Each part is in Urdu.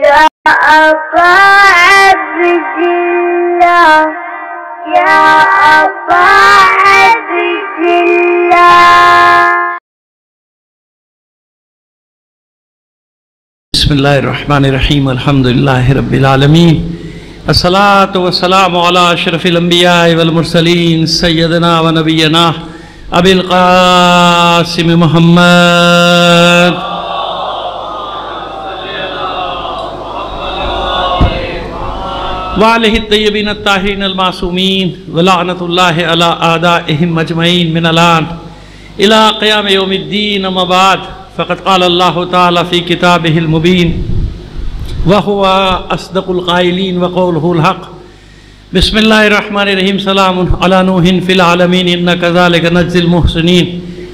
يا أبا عبد الله يا أبا عبد الله. بسم الله الرحمن الرحيم. الحمد لله رب العالمين. الصلاة والسلام على أشرف الأنبياء والمرسلين سيدنا ونبينا أبي القاسم محمد وعليه الطيبين الطاهرين المعصومين ولعنة الله على أعدائهم أجمعين من الآن إلى قيام يوم الدين. أما بعد، فقد قال الله تعالى في كتابه المبين وهو أصدق القائلين وقوله الحق. بسم الله الرحمن الرحيم. سلام على نوح في العالمين إن كذلك نجزي المحسنين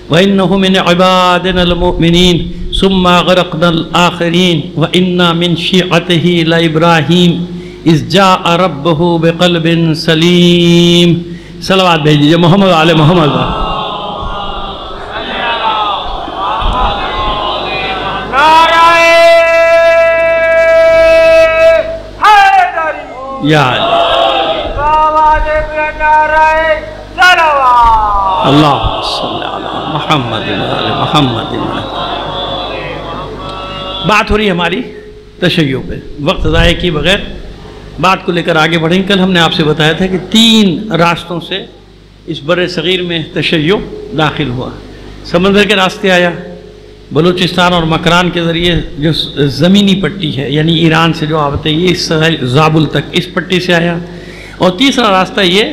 وإنه من عبادنا المؤمنين ثم غرقنا الآخرين وإن من شيعته لإبراهيم إذ جاء ربه بقلب سليم. صلوات بھیجیے محمد علی محمد. یا اللہ صلی علی محمد علی محمد. بات ہو رہی ہے ہماری تشیع پہ. وقت ضائع کی بغیر بات کو لے کر آگے بڑھیں. کل ہم نے آپ سے بتایا تھا کہ 3 راستوں سے اس بر صغیر میں تشیع داخل ہوا. سمندر کے راستے آیا، بلوچستان اور مکران کے ذریعے جو زمینی پٹی ہے یعنی ایران سے جو آتے ہیں یہ زابل تک اس پٹی سے آیا، اور تیسرا راستہ یہ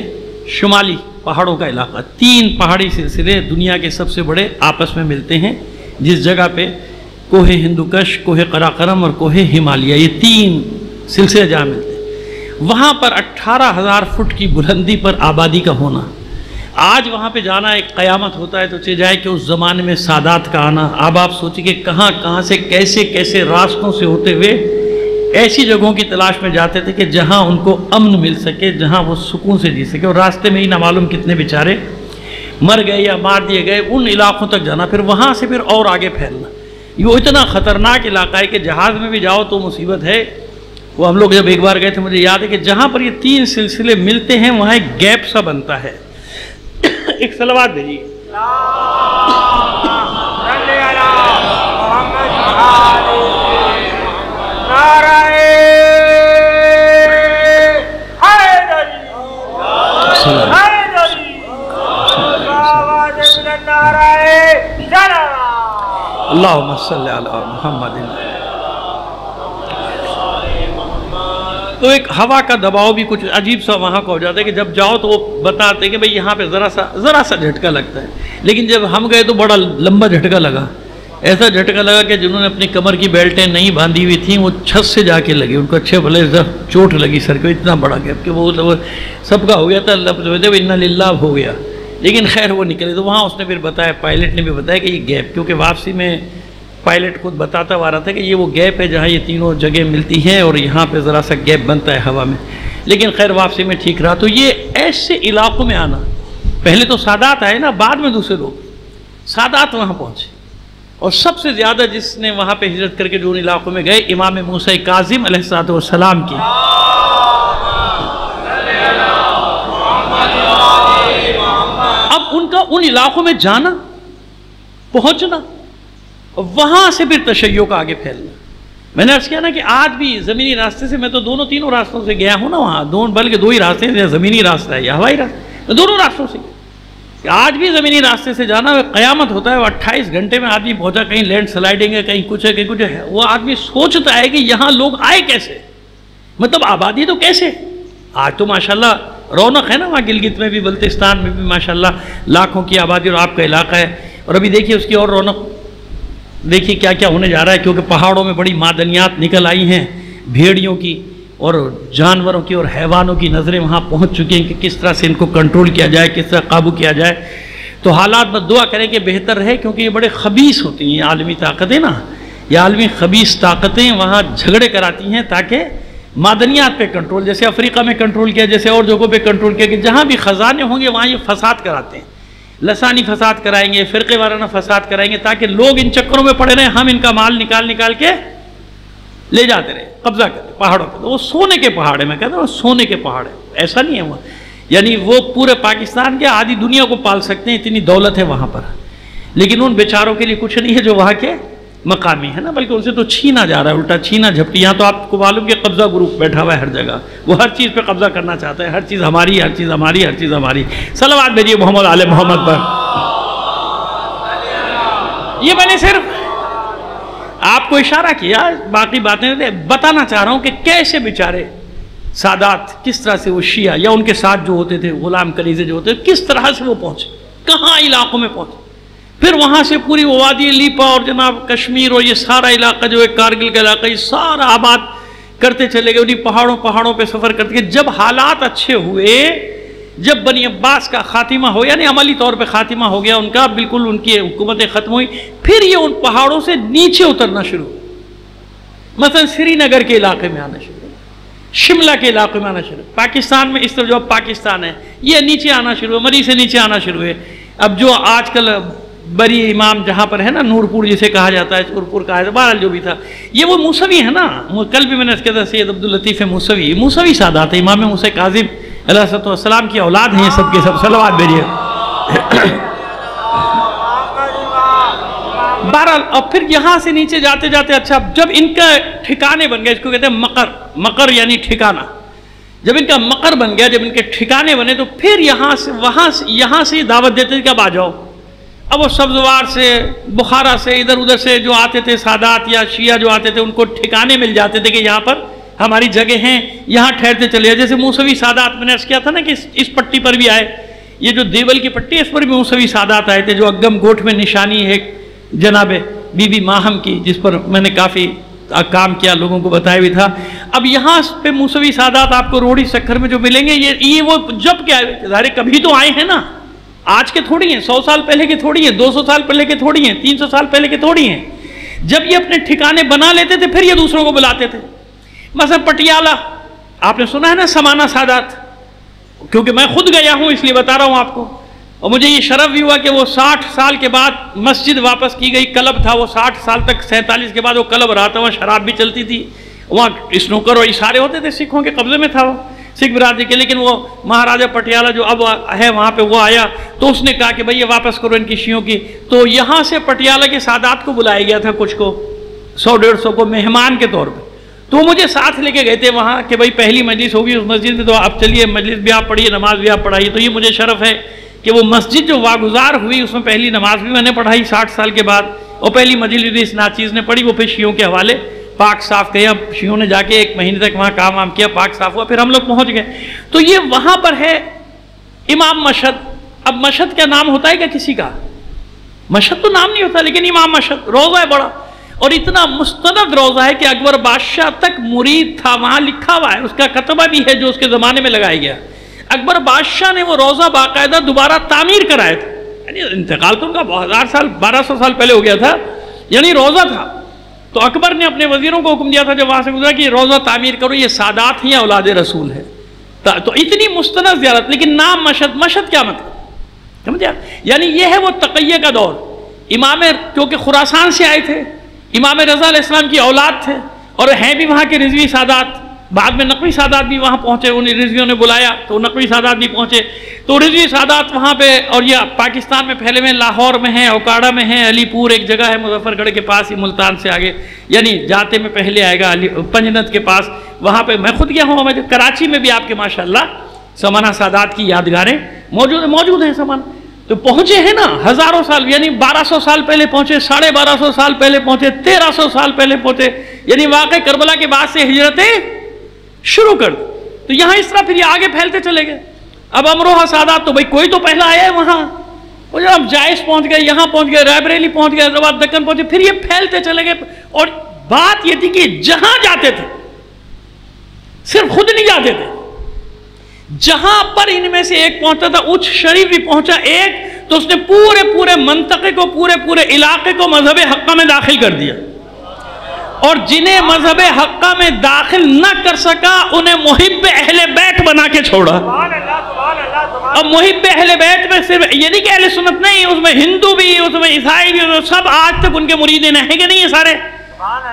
شمالی پہاڑوں کا علاقہ. 3 پہاڑی سلسلے دنیا کے سب سے بڑے آپس میں ملتے ہیں، جس جگہ پہ کوہ ہندوکش، کوہ قراقرم اور کوہ ہمالیہ، یہ 3 سلسلے جہاں ملتے ہیں. وہاں پر 18,000 فٹ کی بلندی پر آبادی کا ہونا. آج وہاں پہ جانا ایک قیامت ہوتا ہے. تو چاہے جائے کہ اس زمانے میں سادات کا آنا. اب آپ سوچیں کہ کہاں کہاں سے کیسے کیسے راستوں سے ہوتے ہوئے ایسی جگہوں کی تلاش میں جاتے تھے کہ جہاں ان کو امن مل سکے، جہاں وہ سکون سے جی سکے. اور راستے میں ہی نہ معلوم کتنے بیچارے مر گئے یا مار دیے گئے. ان علاقوں تک جانا، پھر وہاں سے پھر اور آگے پھیلنا. یہ اتنا خطرناک علاقہ ہے کہ جہاز میں بھی جاؤ تو مصیبت ہے. وہ ہم لوگ جب ایک بار گئے تھے مجھے یاد ہے کہ جہاں پر یہ 3 سلسلے ملتے ہیں وہاں ایک گیپ سا بنتا ہے. ایک صلوات بھیجیے. اللہم صلی علی محمد. تو ایک ہوا کا دباؤ بھی کچھ عجیب سا وہاں کا ہو جاتا ہے کہ جب جاؤ تو وہ بتاتے ہیں کہ بھئی یہاں پہ ذرا سا جھٹکا لگتا ہے. لیکن جب ہم گئے تو بڑا لمبا جھٹکا لگا. ایسا جھٹکا لگا کہ جنہوں نے اپنی کمر کی بیلٹیں نہیں باندھی ہوئی تھیں وہ چھت سے جا کے لگے. ان کو اچھے بھلے چوٹ لگی سر کو. اتنا بڑا گیپ کہ وہ سب کا ہو گیا تھا. اللہ جو ہے انا للہ ہو گیا. لیکن خیر وہ نکلے. تو وہاں اس نے پھر بتایا، پائلٹ نے بھی بتایا کہ یہ گیپ، کیونکہ واپسی میں پائلٹ خود بتاتا ہوا رہا تھا کہ یہ وہ گیپ ہے جہاں یہ تینوں جگہ ملتی ہیں اور یہاں پہ ذرا سا گیپ بنتا ہے ہوا میں. لیکن خیر واپسی میں ٹھیک رہا. تو یہ ایسے علاقوں میں آنا، پہلے تو سادات آئے نا، بعد میں دوسرے لوگ. سادات وہاں پہنچے، اور سب سے زیادہ جس نے وہاں پہ ہجرت کر کے جو ان علاقوں میں گئے، امام موسیٰ کاظم علیہ السلام کی. اب ان کا ان علاقوں میں جانا، پہنچنا، وہاں سے پھر تشیع کا آگے پھیلنا. میں نے عرض کیا نا کہ آج بھی زمینی راستے سے، میں تو تینوں راستوں سے گیا ہوں نا وہاں، بلکہ 2 ہی راستے ہیں، زمینی راستہ ہے یا ہوائی راستہ، دونوں راستوں سے. آج بھی زمینی راستے سے جانا قیامت ہوتا ہے. وہ 28 گھنٹے میں آدمی پہنچا. کہیں لینڈ سلائڈنگ ہے، کہیں کچھ ہے، کہیں کچھ ہے. وہ آدمی سوچتا ہے کہ یہاں لوگ آئے کیسے، مطلب آبادی تو کیسے. آج تو ماشاءاللہ رونق ہے نا وہاں گلگت میں بھی، بلتستان میں بھی ماشاءاللہ لاکھوں کی آبادی اور آپ کا علاقہ ہے. اور ابھی دیکھیے اس کی اور رونق دیکھیے کیا کیا ہونے جا رہا ہے. کیونکہ پہاڑوں میں بڑی معدنیات نکل آئی ہیں، بھیڑیوں کی اور جانوروں کی اور حیوانوں کی نظریں وہاں پہنچ چکی ہیں کہ کس طرح سے ان کو کنٹرول کیا جائے، کس طرح قابو کیا جائے. تو حالات بس دعا کریں کہ بہتر رہے، کیونکہ یہ بڑے خبیث ہوتی ہیں یہ عالمی طاقتیں نا. یہ عالمی خبیث طاقتیں وہاں جھگڑے کراتی ہیں تاکہ معدنیات پہ کنٹرول، جیسے افریقہ میں کنٹرول کیا، جیسے اور جگہوں پہ کنٹرول کیا، کہ جہاں بھی خزانے ہوں گے وہاں یہ فساد کراتے ہیں. لسانی فساد کرائیں گے، فرقے وارانہ فساد کرائیں گے، تاکہ لوگ ان چکروں میں پڑے رہیں. ہم ان کا مال نکال کے لے جاتے رہے، قبضہ کرتے پہاڑوں پہ. تو وہ سونے کے پہاڑ ہے، میں کہتا ہوں سونے کے پہاڑ ہے، ایسا نہیں ہے وہاں. یعنی وہ پورے پاکستان کے آدھی دنیا کو پال سکتے ہیں، اتنی دولت ہے وہاں پر. لیکن ان بیچاروں کے لیے کچھ نہیں ہے جو وہاں کے مقامی ہے نا، بلکہ ان سے تو چھینا جا رہا ہے، الٹا چھینا جھپٹی. یہاں تو آپ کو معلوم کہ قبضہ گروپ بیٹھا ہوا ہے ہر جگہ، وہ ہر چیز پہ قبضہ کرنا چاہتا ہے. ہر چیز ہماری، ہر چیز ہماری، ہر چیز ہماری. صلوات بھیجیے محمد آل محمد پر. یہ میں نے صرف آپ کو اشارہ کیا، باقی باتیں بتانا چاہ رہا ہوں کہ کیسے بیچارے سادات، کس طرح سے وہ شیعہ یا ان کے ساتھ جو ہوتے تھے غلام کلیزے جو ہوتے تھے، کس طرح سے وہ پہنچے، کہاں علاقوں میں پہنچے. پھر وہاں سے پوری وادی لیپا اور جناب کشمیر اور یہ سارا علاقہ جو ہے کارگل کا علاقہ، یہ سارا آباد کرتے چلے گئے. انہیں پہاڑوں پہ سفر کرتے گئے. جب حالات اچھے ہوئے، جب بنی عباس کا خاتمہ ہو، یعنی عملی طور پہ خاتمہ ہو گیا ان کا، بالکل ان کی حکومتیں ختم ہوئی، پھر یہ ان پہاڑوں سے نیچے اترنا شروع ہو. مثلا سری نگر کے علاقے میں آنا شروع، شملہ کے علاقے میں آنا شروع. پاکستان میں اس طرح جو اب پاکستان ہے یہ نیچے آنا شروع ہے، مری سے نیچے آنا شروع ہے. اب جو آج کل بری امام جہاں پر ہے نا، نورپور جسے کہا جاتا ہے، چورپور کہا جاتا ہے، بہرحال جو بھی تھا، یہ وہ موسوی ہے نا. کل بھی میں نے اس کے ساتھ سید عبداللطیف موسوی سادات ہے، امام موسیٰ کاظم علیہ السلام کی اولاد ہیں یہ سب کے سب. صلوات بھیجیے. بہرحال اب پھر یہاں سے نیچے جاتے جاتے، اچھا جب ان کا ٹھکانے بن گئے، اس کو کہتے ہیں مقر یعنی ٹھکانہ. جب ان کا مقر بن گیا، جب ان کے ٹھکانے بنے، تو پھر یہاں سے دعوت دیتے تھے کہ اب آ جاؤ. اب وہ سبزوار سے، بخارا سے، ادھر ادھر سے جو آتے تھے سادات یا شیعہ جو آتے تھے، ان کو ٹھکانے مل جاتے تھے کہ یہاں پر ہماری جگہ ہیں، یہاں ٹھہرتے چلے. جیسے موسوی سادات میں نے عرض کیا تھا نا کہ اس پٹی پر بھی آئے، یہ جو دیول کی پٹی ہے اس پر بھی موسوی سادات آئے تھے. جو اگم گوٹھ میں نشانی ہے جناب بی بی ماہم کی، جس پر میں نے کافی کام کیا، لوگوں کو بتایا بھی تھا. اب یہاں پہ موسوی سادات آپ کو روڑی سکھر میں جو ملیں گے، یہ وہ جب کیا ظاہر کبھی تو آئے ہیں نا، آج کے تھوڑی ہیں، 100 سال پہلے کے تھوڑی ہیں، 200 سال پہلے کے تھوڑی ہیں، 300 سال پہلے کے تھوڑی ہیں. جب یہ اپنے ٹھکانے بنا لیتے تھے پھر یہ دوسروں کو بلاتے تھے. مثلا پٹیالہ آپ نے سنا ہے نا، سمانہ سادات، کیونکہ میں خود گیا ہوں اس لیے بتا رہا ہوں آپ کو. اور مجھے یہ شرف بھی ہوا کہ وہ 60 سال کے بعد مسجد واپس کی گئی. کلب تھا وہ 60 سال تک، 47 کے بعد وہ کلب رہا تھا. وہاں شراب بھی چلتی تھی، وہاں اسنوکر اور اشارے ہوتے تھے، سکھوں کے قبضے میں تھا وہ، سکھ برادری کے. لیکن وہ مہاراجہ پٹیالہ جو اب ہے وہاں پہ، وہ آیا تو اس نے کہا کہ بھئی یہ واپس کرو ان کی شیعوں کی. تو یہاں سے پٹیالہ کے سادات کو بلایا گیا تھا، کچھ کو 100-150 کو مہمان کے طور پہ. تو وہ مجھے ساتھ لے کے گئے تھے وہاں کہ بھئی پہلی مجلس ہوگی اس مسجد میں، تو آپ چلیے مجلس بھی آپ پڑھیے، نماز بھی آپ پڑھائیے. تو یہ مجھے شرف ہے کہ وہ مسجد جو واگزار ہوئی اس میں پہلی نماز بھی میں نے پڑھائی 60 سال کے بعد، اور پہلی مجلس بھی اس ناچیز نے پڑھی. وہ پھر شیعوں کے حوالے پاک صاف کیا. شیعوں نے جا کے 1 مہینے تک وہاں کام کیا، پاک صاف ہوا، پھر ہم لوگ پہنچ گئے. تو یہ وہاں پر ہے امام مشہد. اب مشہد کا نام ہوتا ہے کیا کسی کا؟ مشہد تو نام نہیں ہوتا، لیکن امام مشہد روضہ ہے بڑا، اور اتنا مستند روضہ ہے کہ اکبر بادشاہ تک مرید تھا. وہاں لکھا ہوا ہے، اس کا کتبہ بھی ہے جو اس کے زمانے میں لگایا گیا. اکبر بادشاہ نے وہ روضہ باقاعدہ دوبارہ تعمیر کرایا تھا. یعنی انتقال تو ان کا 1200 سال پہلے ہو گیا تھا، یعنی روضہ تھا. تو اکبر نے اپنے وزیروں کو حکم دیا تھا جب وہاں سے گزرا کہ یہ روضہ تعمیر کرو، یہ سادات ہیں یا اولاد رسول ہے. تو اتنی مستند زیارت، لیکن نام مشہد کیا مطلب سمجھا؟ یعنی یہ ہے وہ تقیہ کا دور. امام کیونکہ خراسان سے آئے تھے، امام رضا علیہ السلام کی اولاد تھے، اور ہیں بھی وہاں کے رضوی سادات. بعد میں نقوی سادات بھی وہاں پہنچے، انہیں رضویوں نے بلایا تو نقوی سادات بھی پہنچے. تو رضوی سادات وہاں پہ، اور یہ پاکستان میں پھیلے ہوئے، لاہور میں ہیں، اوکاڑا میں ہیں، علی پور ایک جگہ ہے مظفر گڑھ کے پاس ہی، ملتان سے آگے، یعنی جاتے میں پہلے آئے گا پنجنت کے پاس. وہاں پہ میں خود گیا ہوں. کراچی میں بھی آپ کے ماشاءاللہ سمانہ سادات کی یادگاریں موجود ہیں. سمانہ تو پہنچے ہیں نا ہزاروں سال، یعنی 1200 سال پہلے پہنچے، 1250 سال پہلے پہنچے، 1300 سال پہلے پہنچے. یعنی واقع کربلا کے بعد سے ہجرتیں شروع کر دی. تو یہاں اس طرح پھر یہ آگے پھیلتے چلے گئے. اب امروہہ سادات تو بھئی کوئی تو پہلا آیا ہے وہاں، وہ جب ہم جائش پہنچ گئے، یہاں پہنچ گئے، رائے بریلی پہنچ گئے، حیدرآباد دکن پہنچے، پھر یہ پھیلتے چلے گئے. اور بات یہ تھی کہ جہاں جاتے تھے صرف خود نہیں جاتے تھے، جہاں پر ان میں سے ایک پہنچتا تھا، اچ شریف بھی پہنچا ایک، تو اس نے پورے منطقے کو، پورے علاقے کو مذہب حقہ میں داخل کر دیا. اور جنہیں مذہب حقہ میں داخل نہ کر سکا انہیں محب اہل بیت بنا کے چھوڑا. اب محب اہل بیت میں صرف یہ نہیں کہ اہل سنت نہیں، اس میں ہندو بھی، اس میں عیسائی بھی، سب آج تک ان کے مرید ہیں کہ نہیں ہیں سارے.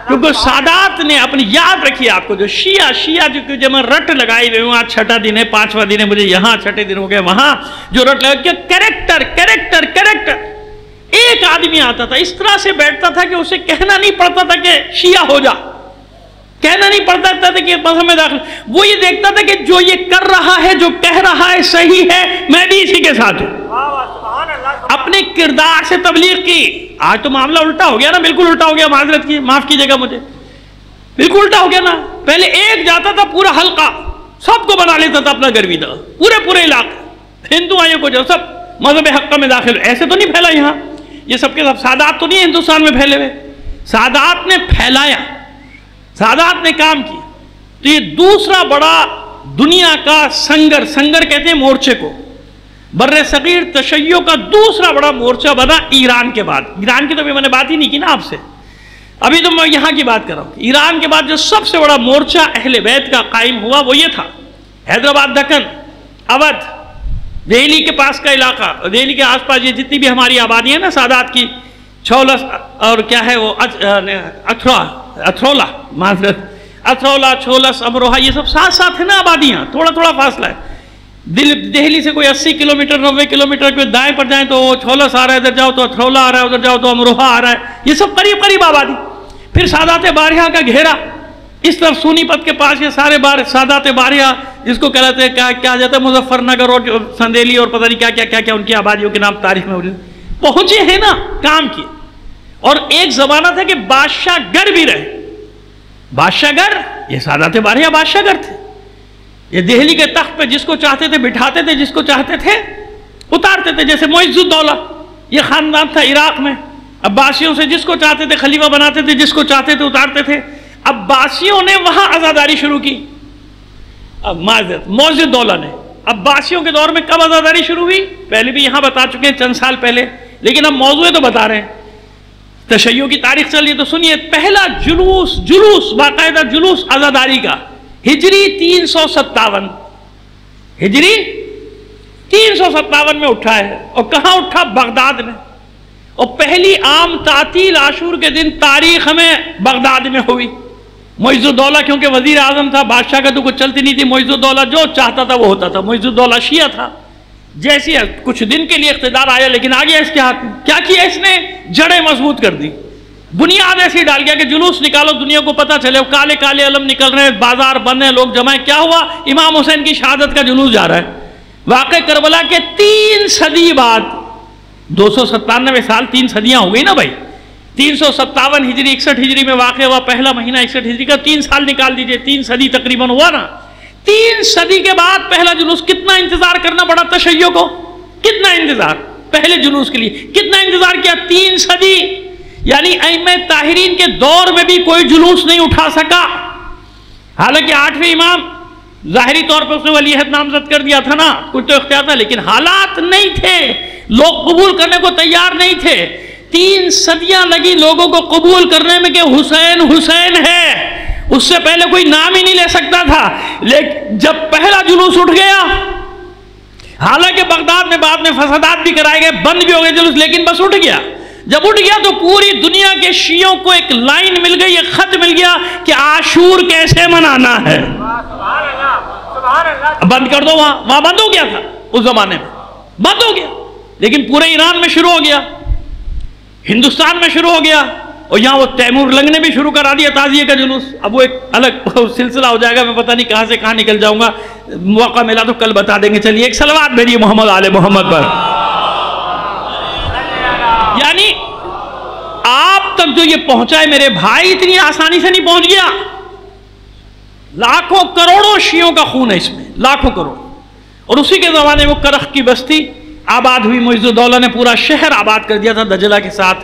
کیونکہ سادات نے اپنی یاد رکھی آپ کو جو شیعہ جو جب میں رٹ لگائی ہوئی ہوں، آج چھٹا دن ہے، 5واں دن ہے، مجھے یہاں چھٹے دن ہو گئے، وہاں جو رٹ لگا کہ کریکٹر ایک آدمی آتا تھا اس طرح سے بیٹھتا تھا کہ اسے کہنا نہیں پڑتا تھا کہ شیعہ ہو جا، کہنا نہیں پڑتا تھا کہ مذہب میں داخل، وہ یہ دیکھتا تھا کہ جو یہ کر رہا ہے، جو کہہ رہا ہے صحیح ہے، میں بھی اسی کے ساتھ ہوں۔ اپنے کردار سے تبلیغ کی۔ آج تو معاملہ الٹا ہو گیا نا، بالکل الٹا ہو گیا، معذرت کی، معاف کیجئے گا مجھے، بالکل الٹا ہو گیا نا۔ پہلے ایک جاتا تھا پورا حلقہ، سب کو بنا لیتا تھا اپنا گرویدہ، پورے علاقے، ہندو آئیوں کو جو سب مذہب حق میں داخل، ایسے تو نہیں پھیلا یہاں، یہ سب کے سب سادات تو نہیں ہندوستان میں پھیلے ہوئے، سادات نے پھیلایا، سادات نے کام کیا۔ تو یہ دوسرا بڑا دنیا کا سنگر کہتے ہیں مورچے کو، بر صغیر تشیع کا دوسرا بڑا مورچہ بنا ایران کے بعد۔ ایران کی تو بھی میں نے بات ہی نہیں کی نا آپ سے، ابھی تو میں یہاں کی بات کر رہا ہوں۔ ایران کے بعد جو سب سے بڑا مورچہ اہل بیت کا قائم ہوا وہ یہ تھا، حیدرآباد، دکن، اودھ، دہلی کے پاس کا علاقہ، دہلی کے آس پاس یہ جتنی بھی ہماری آبادی ہے نا سادات کی، چھولس اور کیا ہے وہ اتھرولا، معذرت، اتھرولا، چھولس، امروہہ، یہ سب ساتھ ہیں نا آبادیاں، تھوڑا فاصلہ ہے۔ دہلی سے کوئی 80 کلومیٹر 90 کلومیٹر کوئی دائیں پر جائیں تو چھولس آ رہا ہے، ادھر جاؤ تو اتھرولا آ رہا ہے، ادھر جاؤ تو امروہہ آ رہا ہے، یہ سب قریب آبادی۔ پھر سادات باریہ کا گھیرا، اس طرف سونی پت کے پاس یہ سارے سادات باریہ، جس کو کہتے ہیں کیا جاتا ہے مظفر نگر اور سندیلی اور پتہ نہیں کیا ان کی آبادیوں کے نام تاریخ میں پہنچے ہیں نا، کام کیے۔ اور ایک زمانہ تھا کہ بادشاہ گر بھی رہے، بادشاہ گر، یہ سادات باریہ بادشاہ گر تھے، یہ دہلی کے تخت پہ جس کو چاہتے تھے بٹھاتے تھے، جس کو چاہتے تھے اتارتے تھے۔ جیسے معز الدولہ، یہ خاندان تھا عراق میں، عباسیوں سے جس کو چاہتے تھے خلیفہ بناتے تھے، جس کو چاہتے تھے اتارتے تھے۔ عباسیوں نے وہاں عزاداری شروع کی، معذرت، معز الدولہ نے۔ عباسیوں کے دور میں کب عزاداری شروع ہوئی؟ پہلے بھی یہاں بتا چکے ہیں چند سال پہلے، لیکن اب موضوع تو بتا رہے ہیں، تشیع کی تاریخ چل رہی ہے تو سنیے۔ پہلا جلوس باقاعدہ جلوس عزاداری کا ہجری 357، ہجری 357 میں اٹھا ہے، اور کہاں اٹھا؟ بغداد میں۔ اور پہلی عام تعطیل عاشور کے دن تاریخ میں بغداد میں ہوئی۔ معز الدولہ کیونکہ وزیر اعظم تھا، بادشاہ کا تو کچھ چلتی نہیں تھی، معز الدولہ جو چاہتا تھا وہ ہوتا تھا۔ معز الدولہ شیعہ تھا، جیسی کچھ دن کے لیے اقتدار آیا لیکن آ گیا اس کے ہاتھ میں۔ کیا کیا اس نے؟ جڑیں مضبوط کر دی، بنیاد ایسی ڈال گیا کہ جلوس نکالو، دنیا کو پتہ چلے، کالے علم نکل رہے ہیں، بازار بند ہیں، لوگ جمع ہیں۔ کیا ہوا؟ امام حسین کی شہادت کا جلوس جا رہا ہے۔ واقع کربلا کے 3 صدی بعد، 297 سال، 3 صدیاں ہو گئی نا بھائی، 357 ہجری 61 ہجری میں واقع ہوا، پہلا مہینہ 61 ہجری کا، 3 سال نکال دیجئے، 3 صدی تقریباً ہوا نا۔ 3 صدی کے بعد پہلا جلوس، کتنا انتظار کرنا پڑا تشیع کو، کتنا انتظار پہلے جلوس کے لیے، کتنا انتظار کیا؟ 3 صدی، یعنی ائمہ طاہرین کے دور میں بھی کوئی جلوس نہیں اٹھا سکا۔ حالانکہ 8ویں امام ظاہری طور پر اس نے ولیعہد نامزد کر دیا تھا نا، کچھ تو اختیار تھا، لیکن حالات نہیں تھے، لوگ قبول کرنے کو تیار نہیں تھے۔ 3 صدیاں لگی لوگوں کو قبول کرنے میں کہ حسین ہے، اس سے پہلے کوئی نام ہی نہیں لے سکتا تھا۔ لیکن جب پہلا جلوس اٹھ گیا، حالانکہ بغداد میں بعد میں فسادات بھی کرائے گئے، بند بھی ہو گئے جلوس، لیکن بس اٹھ گیا۔ جب اٹھ گیا تو پوری دنیا کے شیعوں کو ایک لائن مل گئی، ایک خط مل گیا کہ عاشور کیسے منانا ہے۔ بند کر دو، وہاں بند ہو گیا تھا، اس زمانے میں بند ہو گیا، لیکن پورے ایران میں شروع ہو گیا، ہندوستان میں شروع ہو گیا، اور یہاں وہ تیمور لنگ نے بھی شروع کرا دیا تعزیے کا جلوس۔ اب وہ ایک الگ سلسلہ ہو جائے گا، میں پتہ نہیں کہاں سے کہاں نکل جاؤں گا، موقع ملا تو کل بتا دیں گے۔ چلیے ایک صلوات بھیجیے محمد آل محمد پر۔ یعنی آپ تک جو یہ پہنچا ہے میرے بھائی، اتنی آسانی سے نہیں پہنچ گیا، لاکھوں کروڑوں شیعوں کا خون ہے اس میں، لاکھوں کروڑ۔ اور اسی کے زمانے میں کرخ کی بستی آباد ہوئی، معز الدولہ نے پورا شہر آباد کر دیا تھا دجلہ کے ساتھ،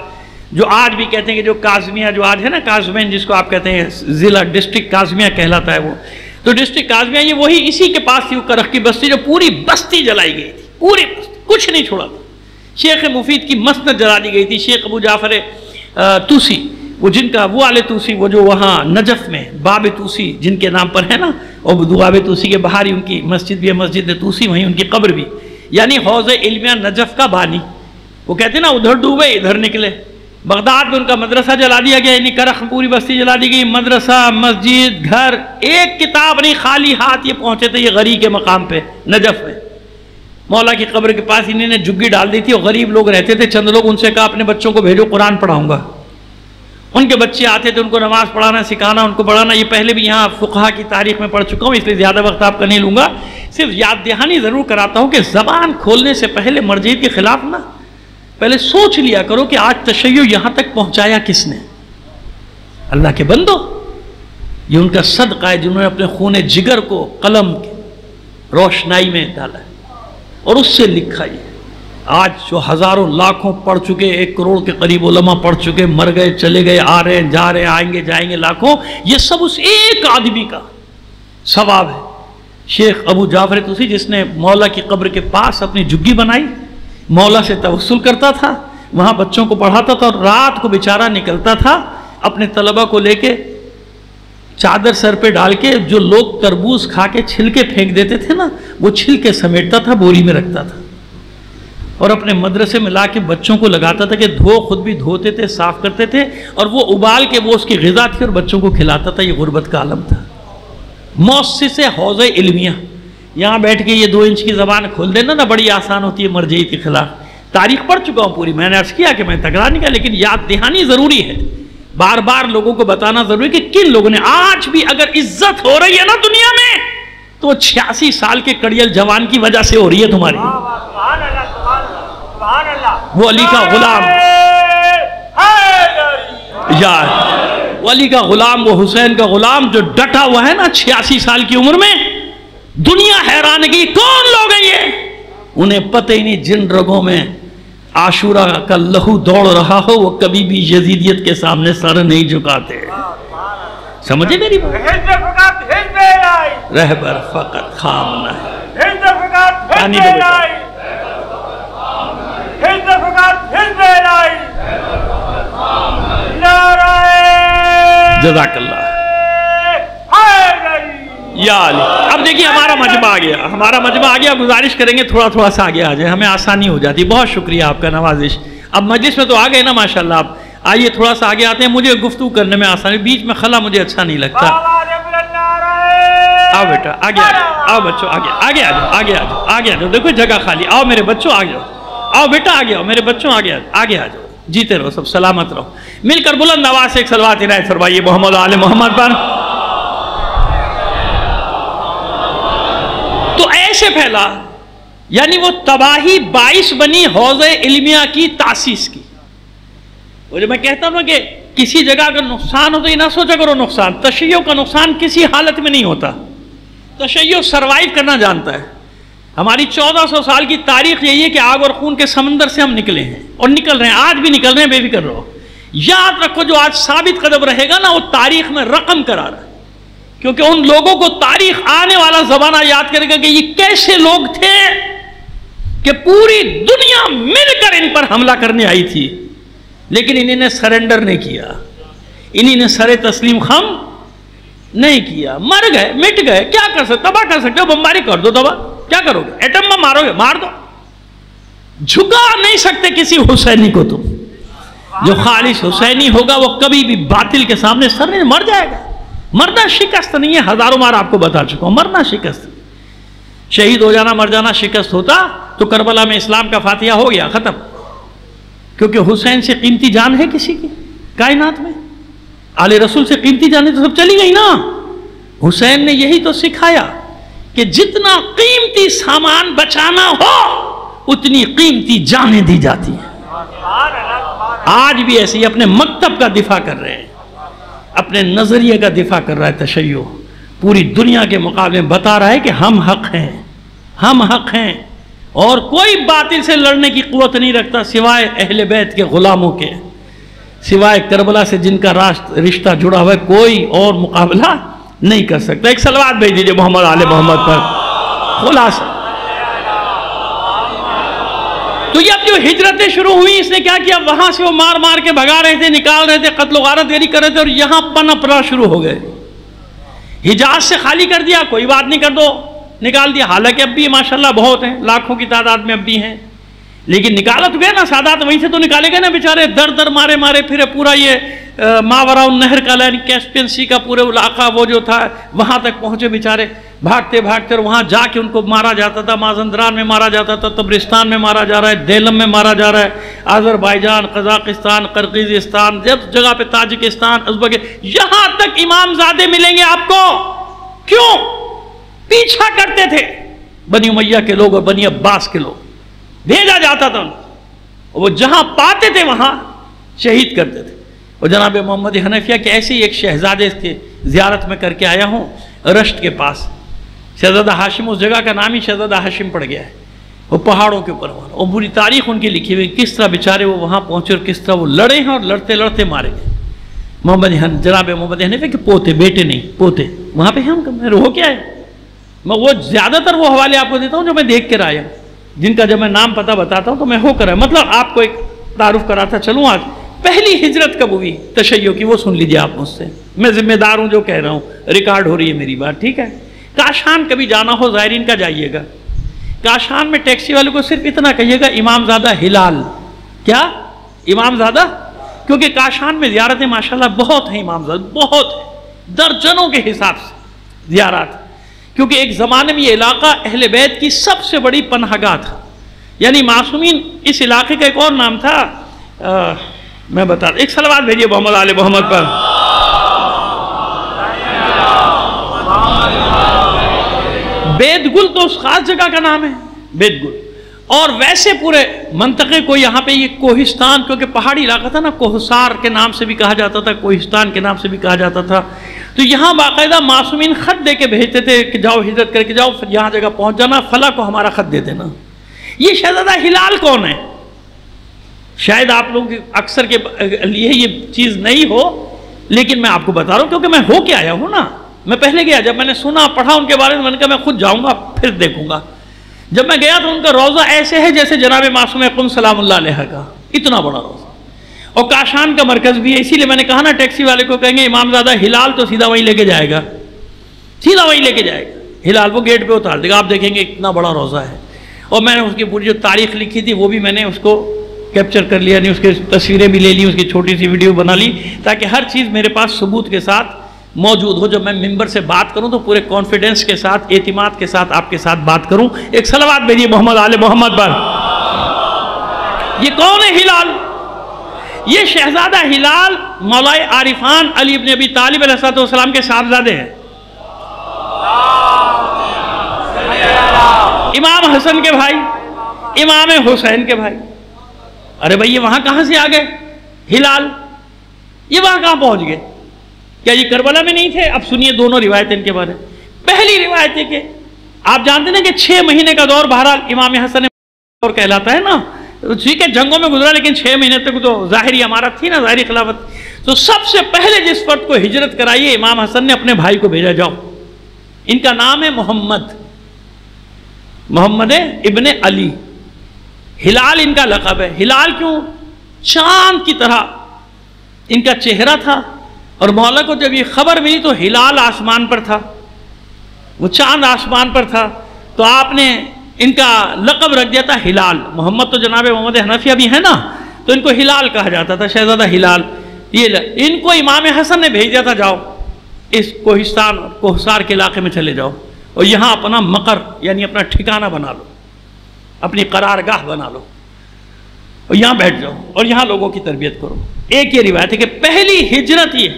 جو آج بھی کہتے ہیں کہ جو کاظمیہ جو آج ہے نا، کاظمین جس کو آپ کہتے ہیں، ضلع ڈسٹرکٹ کاظمیہ کہلاتا ہے وہ، تو ڈسٹرکٹ کاظمیہ یہ وہی اسی کے پاس تھی، وہ کرخ کی بستی، جو پوری بستی جلائی گئی تھی، پوری بستی، کچھ نہیں چھوڑا تھا۔ شیخ مفید کی مسند جلا دی گئی تھی، شیخ ابو جعفر توسی، وہ جن کا وہ والے توسی، وہ جو وہاں نجف میں باب توسی جن کے نام پر ہے نا، اور باب توسی کے باہر ہی ان کی مسجد بھی ہے، مسجد توسی، وہیں ان کی قبر بھی، یعنی حوض علمیہ نجف کا بانی۔ وہ کہتے ہیں نا ادھر ڈوبے ادھر نکلے، بغداد میں ان کا مدرسہ جلا دیا گیا، یعنی کرخ پوری بستی جلا دی گئی، مدرسہ، مسجد، گھر، ایک کتاب نہیں، خالی ہاتھ یہ پہنچے تھے یہ غری کے مقام پہ نجف میں، مولا کی قبر کے پاس انہوں نے جھگی ڈال دی تھی، اور غریب لوگ رہتے تھے، چند لوگ، ان سے کہا اپنے بچوں کو بھیجو قرآن پڑھاؤں گا۔ ان کے بچے آتے تھے، ان کو نماز پڑھانا، سکھانا، ان کو پڑھانا۔ یہ پہلے بھی یہاں فقہا کی تاریخ میں پڑھ چکا ہوں، اس لیے زیادہ وقت آپ کا نہیں لوں گا، صرف یاد دہانی ضرور کراتا ہوں کہ زبان کھولنے سے پہلے مرجعیت کے خلاف نہ، پہلے سوچ لیا کرو کہ آج تشیع یہاں تک پہنچایا کس نے؟ اللہ کے بندو، یہ ان کا صدقہ ہے جنہوں نے اپنے خون جگر کو قلم کی روشنائی میں ڈالا ہے اور اس سے لکھا یہ۔ آج جو ہزاروں لاکھوں پڑھ چکے، 1 کروڑ کے قریب علماء پڑھ چکے، مر گئے، چلے گئے، آ رہے ہیں، جا رہے ہیں، آئیں گے، جائیں گے لاکھوں، یہ سب اس ایک آدمی کا ثواب ہے۔ شیخ ابو جعفر طوسی جس نے مولا کی قبر کے پاس اپنی جھگی بنائی، مولا سے توسل کرتا تھا، وہاں بچوں کو پڑھاتا تھا، اور رات کو بیچارہ نکلتا تھا اپنے طلبہ کو لے کے، چادر سر پہ ڈال کے، جو لوگ تربوز کھا کے چھلکے پھینک دیتے تھے نا، وہ چھلکے سمیٹتا تھا، بوری میں رکھتا تھا، اور اپنے مدرسے میں لا کے بچوں کو لگاتا تھا کہ خود بھی دھوتے تھے، صاف کرتے تھے، اور وہ ابال کے وہ اس کی غذا تھی اور بچوں کو کھلاتا تھا۔ یہ غربت کا عالم تھا۔ مؤسس حوضہ علمیہ، یہاں بیٹھ کے یہ 2 انچ کی زبان کھول دینا نا بڑی آسان ہوتی ہے مرجعیت کے خلاف۔ تاریخ پڑھ چکا ہوں پوری، میں نے عرض کیا کہ میں تکرار نہیں کیا، لیکن یاد دہانی ضروری ہے، بار بار لوگوں کو بتانا ضروری ہے کہ کن لوگوں نے، آج بھی اگر عزت ہو رہی ہے نا دنیا میں تو 86 سال کے کڑیل جوان کی وجہ سے ہو رہی ہے تمہاری۔ وہ علی کا غلام، یار وہ علی کا غلام، وہ حسین کا غلام جو ڈٹا ہوا ہے نا 86 سال کی عمر میں، دنیا حیران کی کون لوگ ہیں یہ؟ انہیں پتہ ہی نہیں جن رگوں میں عاشورہ کا لہو دوڑ رہا ہو وہ کبھی بھی یزیدیت کے سامنے سر نہیں جھکاتے۔ سمجھے میری بات؟ رہبر فقط خام نہ ہے، پانی دے بیٹا۔ جزاک اللہ یا علی۔ اب دیکھیے ہمارا مجمع آ گیا، ہمارا مجمع آ گیا، گزارش کریں گے تھوڑا تھوڑا سا آگے آ جائے، ہمیں آسانی ہو جاتی۔ بہت شکریہ آپ کا نوازش۔ اب مجلس میں تو آ گئے نا ماشاءاللہ، آپ آئیے تھوڑا سا آگے آتے ہیں، مجھے گفتگو کرنے میں آسانی، بیچ میں خلا مجھے اچھا نہیں لگتا۔ آؤ بیٹا آگے آ جاؤ، آؤ بچوں آگے آگے آ جاؤ، آگے آ جاؤ، آگے آ جاؤ، دیکھو جگہ خالی، آؤ میرے بچوں آگے آؤ، آؤ بیٹا آگے آؤ میرے بچوں، آگے آگے آ جاؤ، جیتے رہو سب، سلامت رہو، مل کر بلند آواز سے ایک صلوات عنایت فرمائیے محمد آل محمد پر۔ تو ایسے پھیلا، یعنی وہ تباہی باعث بنی حوضہ علمیہ کی تاسیس کی۔ وہ جو میں کہتا ہوں کہ کسی جگہ اگر نقصان ہو تو یہ نہ سوچا کرو نقصان، تشیع کا نقصان کسی حالت میں نہیں ہوتا، تشیع سروائیو کرنا جانتا ہے۔ ہماری 1400 سال کی تاریخ یہی ہے کہ آگ اور خون کے سمندر سے ہم نکلے ہیں اور نکل رہے ہیں، آج بھی نکل رہے ہیں، بے فکر رہو۔ یاد رکھو جو آج ثابت قدم رہے گا نا وہ تاریخ میں رقم کرا رہا ہے، کیونکہ ان لوگوں کو تاریخ آنے والا زمانہ یاد کرے گا کہ یہ کیسے لوگ تھے کہ پوری دنیا مل کر ان پر حملہ کرنے آئی تھی، لیکن انہیں نے سرنڈر نہیں کیا، انہیں نے سر تسلیم خم نہیں کیا، مر گئے، مٹ گئے، کیا کر سکتے، تباہ کر سکتے ہو، بمباری کر دو، تباہ کیا کرو گے، ایٹم میں مارو گے، مار دو، جھکا نہیں سکتے کسی حسینی کو تم۔ جو خالص حسینی ہوگا وہ کبھی بھی باطل کے سامنے سر نہیں، مر جائے گا۔ مرنا شکست نہیں ہے، ہزاروں بار آپ کو بتا چکا ہوں، مرنا شکست۔ شہید ہو جانا، مر جانا شکست ہوتا تو کربلا میں اسلام کا فاتحہ ہو گیا، ختم، کیونکہ حسین سے قیمتی جان ہے کسی کی کائنات میں؟ آل رسول سے قیمتی جانیں تو سب چلی گئی نا۔ حسین نے یہی تو سکھایا کہ جتنا قیمتی سامان بچانا ہو اتنی قیمتی جانیں دی جاتی ہیں۔ آج بھی ایسے ہی اپنے مکتب کا دفاع کر رہے ہیں، اپنے نظریے کا دفاع کر رہا ہے تشیع، پوری دنیا کے مقابلے میں بتا رہا ہے کہ ہم حق ہیں، ہم حق ہیں، اور کوئی باطل سے لڑنے کی قوت نہیں رکھتا سوائے اہل بیت کے غلاموں کے، سوائے کربلا سے جن کا رشتہ جڑا ہوا ہے، کوئی اور مقابلہ نہیں کر سکتا۔ ایک صلوات بھیج دیجئے محمد آل محمد پر۔ خلاصہ تو یہ اب جو ہجرتیں شروع ہوئی، اس نے کیا کیا، وہاں سے وہ مار مار کے بھگا رہے تھے، نکال رہے تھے، قتل و غارت گری کر رہے تھے، اور یہاں پنپنا شروع ہو گئے۔ حجاز سے خالی کر دیا، کوئی بات نہیں، کر دو، نکال دیا، حالانکہ اب بھی ماشاءاللہ بہت ہیں، لاکھوں کی تعداد میں اب بھی ہیں۔ لیکن نکالا تو گیا نا سادات، وہیں سے تو نکالے گئے نا بیچارے، در در مارے مارے پھرے، پورا یہ ماورا النہر کا لائن کیسپین سی کا پورے علاقہ وہ جو تھا وہاں تک پہنچے بیچارے، بھاگتے بھاگتے، اور وہاں جا کے ان کو مارا جاتا تھا، مازندران میں مارا جاتا تھا، تبرستان میں مارا جا رہا ہے، دیلم میں مارا جا رہا ہے، آذربائیجان، قزاقستان، قرقیزستان، جب جگہ پہ تاجکستان، ازبکستان، یہاں تک امام زادے ملیں گے آپ کو۔ کیوں؟ پیچھا کرتے تھے بنی امیہ کے لوگ اور بنی عباس کے لوگ، بھیجا جاتا تھا ان کو، وہ جہاں پاتے تھے وہاں شہید کرتے تھے۔ اور جناب محمد حنفیہ کے ایسے ہی ایک شہزادے کے زیارت میں کر کے آیا ہوں رشت کے پاس، شہزادہ ہاشم، اس جگہ کا نام ہی شہزادہ ہاشم پڑ گیا ہے، وہ پہاڑوں کے اوپر، اور پوری تاریخ ان کی لکھی ہوئی، کس طرح بیچارے وہ وہاں پہنچے اور کس طرح وہ لڑے ہیں، اور لڑتے لڑتے مارے گئے۔ جناب محمد حنفیہ کے پوتے، بیٹے نہیں پوتے، وہاں پہ ہم ہو کیا ہے، میں وہ زیادہ تر وہ حوالے آپ کو دیتا ہوں جو میں دیکھ کر آیا، جن کا جب میں نام پتہ بتاتا ہوں تو میں ہو کر آیا، مطلب آپ کو ایک تعارف کراتا چلوں۔ آج پہلی ہجرت کب ہوئی تشیع کی، وہ سن لیجئے آپ مجھ سے، میں ذمہ دار ہوں جو کہہ رہا ہوں، ریکارڈ ہو رہی ہے میری بات، ٹھیک ہے؟ کاشان کبھی جانا ہو زائرین کا جائیے گا، کاشان میں ٹیکسی والے کو صرف اتنا کہیے گا امام زادہ ہلال، کیا امام زادہ، کیونکہ کاشان میں زیارتیں ماشاءاللہ بہت ہیں، امام زادہ بہت ہیں، درجنوں کے حساب سے زیارات، کیونکہ ایک زمانے میں یہ علاقہ اہل بیت کی سب سے بڑی پناہ گاہ تھا، یعنی معصومین، اس علاقے کا ایک اور نام تھا، میں بتا دوں، ایک صلوات بھیجیے محمد آل محمد پر۔ بیت گل تو اس خاص جگہ کا نام ہے، بیت گل، اور ویسے پورے منطقے کو یہاں پہ یہ کوہستان، کیونکہ پہاڑی علاقہ تھا نا، کوہسار کے نام سے بھی کہا جاتا تھا، کوہستان کے نام سے بھی کہا جاتا تھا، تو یہاں باقاعدہ معصومین خط دے کے بھیجتے تھے کہ جاؤ ہجرت کر کے جاؤ، پھر یہاں جگہ پہنچ جانا، فلاں کو ہمارا خط دے دینا۔ یہ شہزادہ ہلال کون ہے؟ شاید آپ لوگوں کے اکثر کے لیے یہ چیز نہیں ہو، لیکن میں آپ کو بتا رہا ہوں کیونکہ میں ہو کے آیا ہوں نا، میں پہلے گیا، جب میں نے سنا پڑھا ان کے بارے میں نے کہا میں خود جاؤں گا پھر دیکھوں گا۔ جب میں گیا تو ان کا روضہ ایسے ہے جیسے جناب معصوم قم سلام اللہ علیہ کا، اتنا بڑا روضہ، اور کاشان کا مرکز بھی ہے، اسی لیے میں نے کہا نا ٹیکسی والے کو کہیں گے امام زادہ ہلال تو سیدھا وہیں لے کے جائے گا، سیدھا وہیں لے کے جائے گا، ہلال وہ گیٹ پہ اتار دے گا، آپ دیکھیں گے اتنا بڑا روضہ ہے۔ اور میں نے اس کی پوری جو تاریخ لکھی تھی وہ بھی میں نے اس کو کیپچر کر لیا، نہیں اس کے تصویریں بھی لے لی، اس کی چھوٹی سی ویڈیو بنا لی، تاکہ ہر چیز میرے پاس ثبوت کے ساتھ موجود ہو، جب میں ممبر سے بات کروں تو پورے کانفیڈنس کے ساتھ، اعتماد کے ساتھ آپ کے ساتھ بات کروں۔ ایک صلوات بھیجیے محمد آل محمد پر۔ یہ کون ہے ہلال؟ یہ شہزادہ ہلال مولائے عارفان علی ابن ابی طالب علیہ السلام کے صاحبزادے ہیں، امام حسن کے بھائی، امام حسین کے بھائی۔ ارے بھائی یہ وہاں کہاں سے آ گئے ہلال؟ یہ وہاں کہاں پہنچ گئے؟ کیا یہ کربلا میں نہیں تھے؟ اب سنیے دونوں روایتیں ان کے بارے میں۔ پہلی روایت ہے کہ آپ جانتے ہیں کہ 6 مہینے کا دور بہرحال امام حسن دور کہلاتا ہے نا، ٹھیک ہے جنگوں میں گزرا، لیکن 6 مہینے تک تو ظاہری امارت تھی نا، ظاہری خلافت۔ تو سب سے پہلے جس فرد کو ہجرت کرائی امام حسن نے اپنے بھائی کو بھیجا، جاؤ، ان کا نام ہے محمد ابن علی، ہلال ان کا لقب ہے۔ ہلال کیوں؟ چاند کی طرح ان کا چہرہ تھا، اور مولا کو جب یہ خبر ملی تو ہلال آسمان پر تھا، وہ چاند آسمان پر تھا، تو آپ نے ان کا لقب رکھ دیا تھا ہلال۔ محمد تو جناب محمد حنفیہ بھی ہے نا، تو ان کو ہلال کہا جاتا تھا، شہزادہ ہلال۔ ان کو امام حسن نے بھیج دیا تھا، جاؤ اس کوہستان کوہسار کے علاقے میں چلے جاؤ، اور یہاں اپنا مقر یعنی اپنا ٹھکانہ بنا لو، اپنی قرارگاہ بنا لو، اور یہاں بیٹھ جاؤ اور یہاں لوگوں کی تربیت کرو۔ ایک یہ روایت ہے کہ پہلی ہجرت، یہ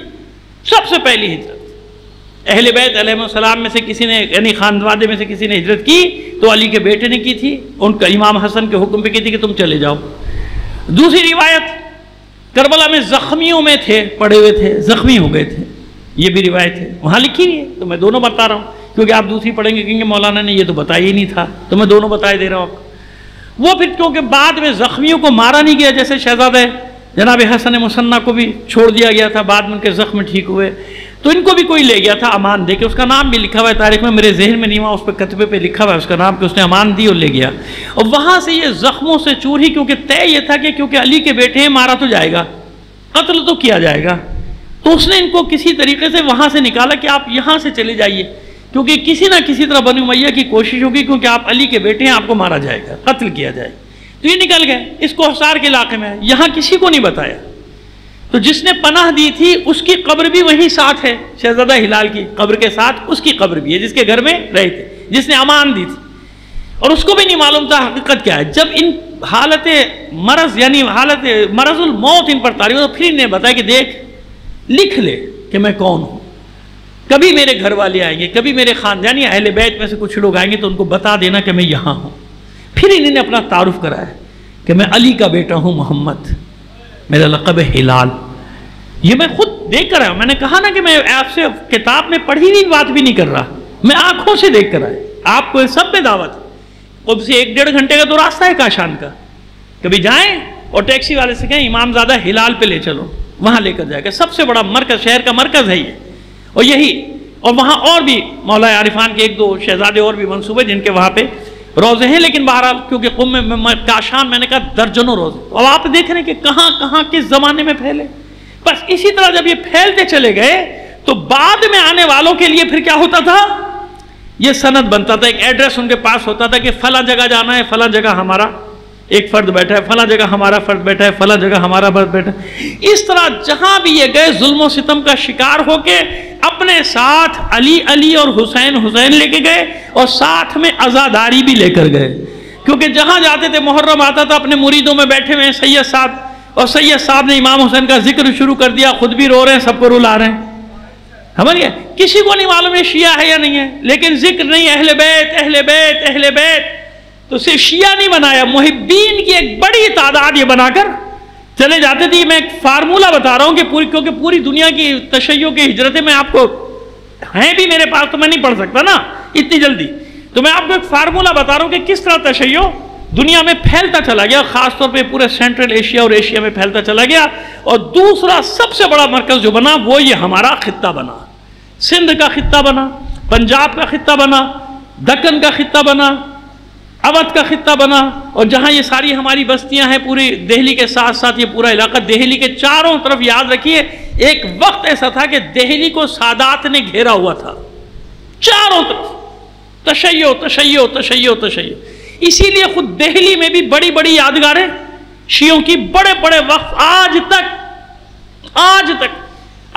سب سے پہلی ہجرت اہل بیت علیہ السلام میں سے کسی نے، یعنی خاندوادے میں سے کسی نے ہجرت کی تو علی کے بیٹے نے کی تھی، ان کا امام حسن کے حکم پہ کی تھی کہ تم چلے جاؤ۔ دوسری روایت کربلا میں زخمیوں میں تھے، پڑے ہوئے تھے، زخمی ہو گئے تھے، یہ بھی روایت ہے، وہاں لکھی نہیں ہے، تو میں دونوں بتا رہا ہوں، کیونکہ آپ دوسری پڑھیں گے کہیں گے مولانا نے یہ تو بتایا ہی نہیں تھا، تو میں دونوں بتائے دے رہا ہوں آپ کو۔ وہ پھر کیونکہ بعد میں زخمیوں کو مارا نہیں گیا، جیسے شہزادہ جناب حسن مصنع کو بھی چھوڑ دیا گیا تھا، بعد میں ان کے زخم ٹھیک ہوئے، تو ان کو بھی کوئی لے گیا تھا امان دے کے، اس کا نام بھی لکھا ہوا ہے تاریخ میں، میرے ذہن میں نہیں ہوا، اس پہ کتبے پہ لکھا ہوا ہے اس کا نام، کہ اس نے امان دی اور لے گیا، اور وہاں سے یہ زخموں سے چور ہی، کیونکہ طے یہ تھا کہ کیونکہ علی کے بیٹے ہیں، مارا تو جائے گا، قتل تو کیا جائے گا، تو اس نے ان کو کسی طریقے سے وہاں سے نکالا کہ آپ یہاں سے چلے جائیے، کیونکہ کسی نہ کسی طرح بنی امیہ کی کوشش ہوگی، کیونکہ آپ علی کے بیٹے ہیں، آپ کو مارا جائے گا، قتل کیا جائے گا۔ تو یہ نکل گئے اس کوہسار کے علاقے میں، یہاں کسی کو نہیں بتایا۔ تو جس نے پناہ دی تھی اس کی قبر بھی وہیں ساتھ ہے، شہزادہ ہلال کی قبر کے ساتھ اس کی قبر بھی ہے، جس کے گھر میں رہے تھے، جس نے امان دی تھی، اور اس کو بھی نہیں معلوم تھا حقیقت کیا ہے۔ جب ان حالت مرض یعنی حالت مرض الموت ان پر طاری ہو، تو پھر انہیں بتایا کہ دیکھ لکھ لے کہ میں کون ہوں، کبھی میرے گھر والے آئیں گے، کبھی میرے خاندانی اہل بیت میں سے کچھ لوگ آئیں گے تو ان کو بتا دینا کہ میں یہاں ہوں۔ پھر انہوں نے اپنا تعارف کرایا کہ میں علی کا بیٹا ہوں محمد، میرا لقب ہے ہلال۔ یہ میں خود دیکھ کر آیا، میں نے کہا نا کہ میں آپ سے کتاب میں پڑھی ہوئی بات بھی نہیں کر رہا، میں آنکھوں سے دیکھ کر آیا۔ آپ کو سب میں دعوت ہے، اب سے 1-1.5 گھنٹے کا تو راستہ ہے کاشان کا، کبھی جائیں اور ٹیکسی والے سے کہیں امام زادہ ہلال پہ لے چلو، وہاں لے کر جائے گا، سب سے بڑا مرکز، شہر کا مرکز ہے یہ، اور یہی، اور وہاں اور بھی مولا عارفان کے 1-2 شہزادے اور بھی منصوبے جن کے وہاں پہ روزے ہیں، لیکن بہرحال کیونکہ قم میں کاشان میں نے کہا درجنوں روزے، اب آپ دیکھ رہے ہیں کہ کہاں کہاں کس زمانے میں پھیلے۔ بس اسی طرح جب یہ پھیلتے چلے گئے تو بعد میں آنے والوں کے لیے پھر کیا ہوتا تھا، یہ سند بنتا تھا، ایک ایڈریس ان کے پاس ہوتا تھا کہ فلاں جگہ جانا ہے، فلاں جگہ ہمارا ایک فرد بیٹھا ہے، فلاں جگہ ہمارا فرد بیٹھا ہے، فلاں جگہ ہمارا فرد بیٹھا ہے۔ اس طرح جہاں بھی یہ گئے ظلم و ستم کا شکار ہو کے اپنے ساتھ علی اور حسین لے کے گئے، اور ساتھ میں عزاداری بھی لے کر گئے، کیونکہ جہاں جاتے تھے محرم آتا تھا اپنے مریدوں میں بیٹھے ہوئے ہیں سید صاحب، اور سید صاحب نے امام حسین کا ذکر شروع کر دیا، خود بھی رو رہے ہیں، سب کو رلا رہے ہیں، سمجھ گئے؟ کسی کو نہیں معلوم یہ شیعہ ہے یا نہیں ہے، لیکن ذکر نہیں اہل بیت اہل بیت اہل بیت، تو صرف شیعہ نہیں بنایا، محبین کی ایک بڑی تعداد یہ بنا کر چلے جاتے تھے۔ میں ایک فارمولہ بتا رہا ہوں کہ کیونکہ پوری دنیا کی تشیع کی ہجرتیں میں آپ کو ہیں بھی میرے پاس، تو میں نہیں پڑھ سکتا نا اتنی جلدی، تو میں آپ کو ایک فارمولہ بتا رہا ہوں کہ کس طرح تشیع دنیا میں پھیلتا چلا گیا، خاص طور پہ پورے سینٹرل ایشیا اور ایشیا میں پھیلتا چلا گیا، اور دوسرا سب سے بڑا مرکز جو بنا وہ یہ ہمارا خطہ بنا، سندھ کا خطہ بنا، پنجاب کا خطہ بنا، دکن کا خطہ بنا، اودھ کا خطہ بنا، اور جہاں یہ ساری ہماری بستیاں ہیں پوری دہلی کے ساتھ ساتھ یہ پورا علاقہ، دہلی کے چاروں طرف یاد رکھیے ایک وقت ایسا تھا کہ دہلی کو سادات نے گھیرا ہوا تھا، چاروں طرف تشیع تشیع تشیع تشیع۔ اسی لیے خود دہلی میں بھی بڑی بڑی یادگاریں شیعوں کی، بڑے بڑے وقف آج تک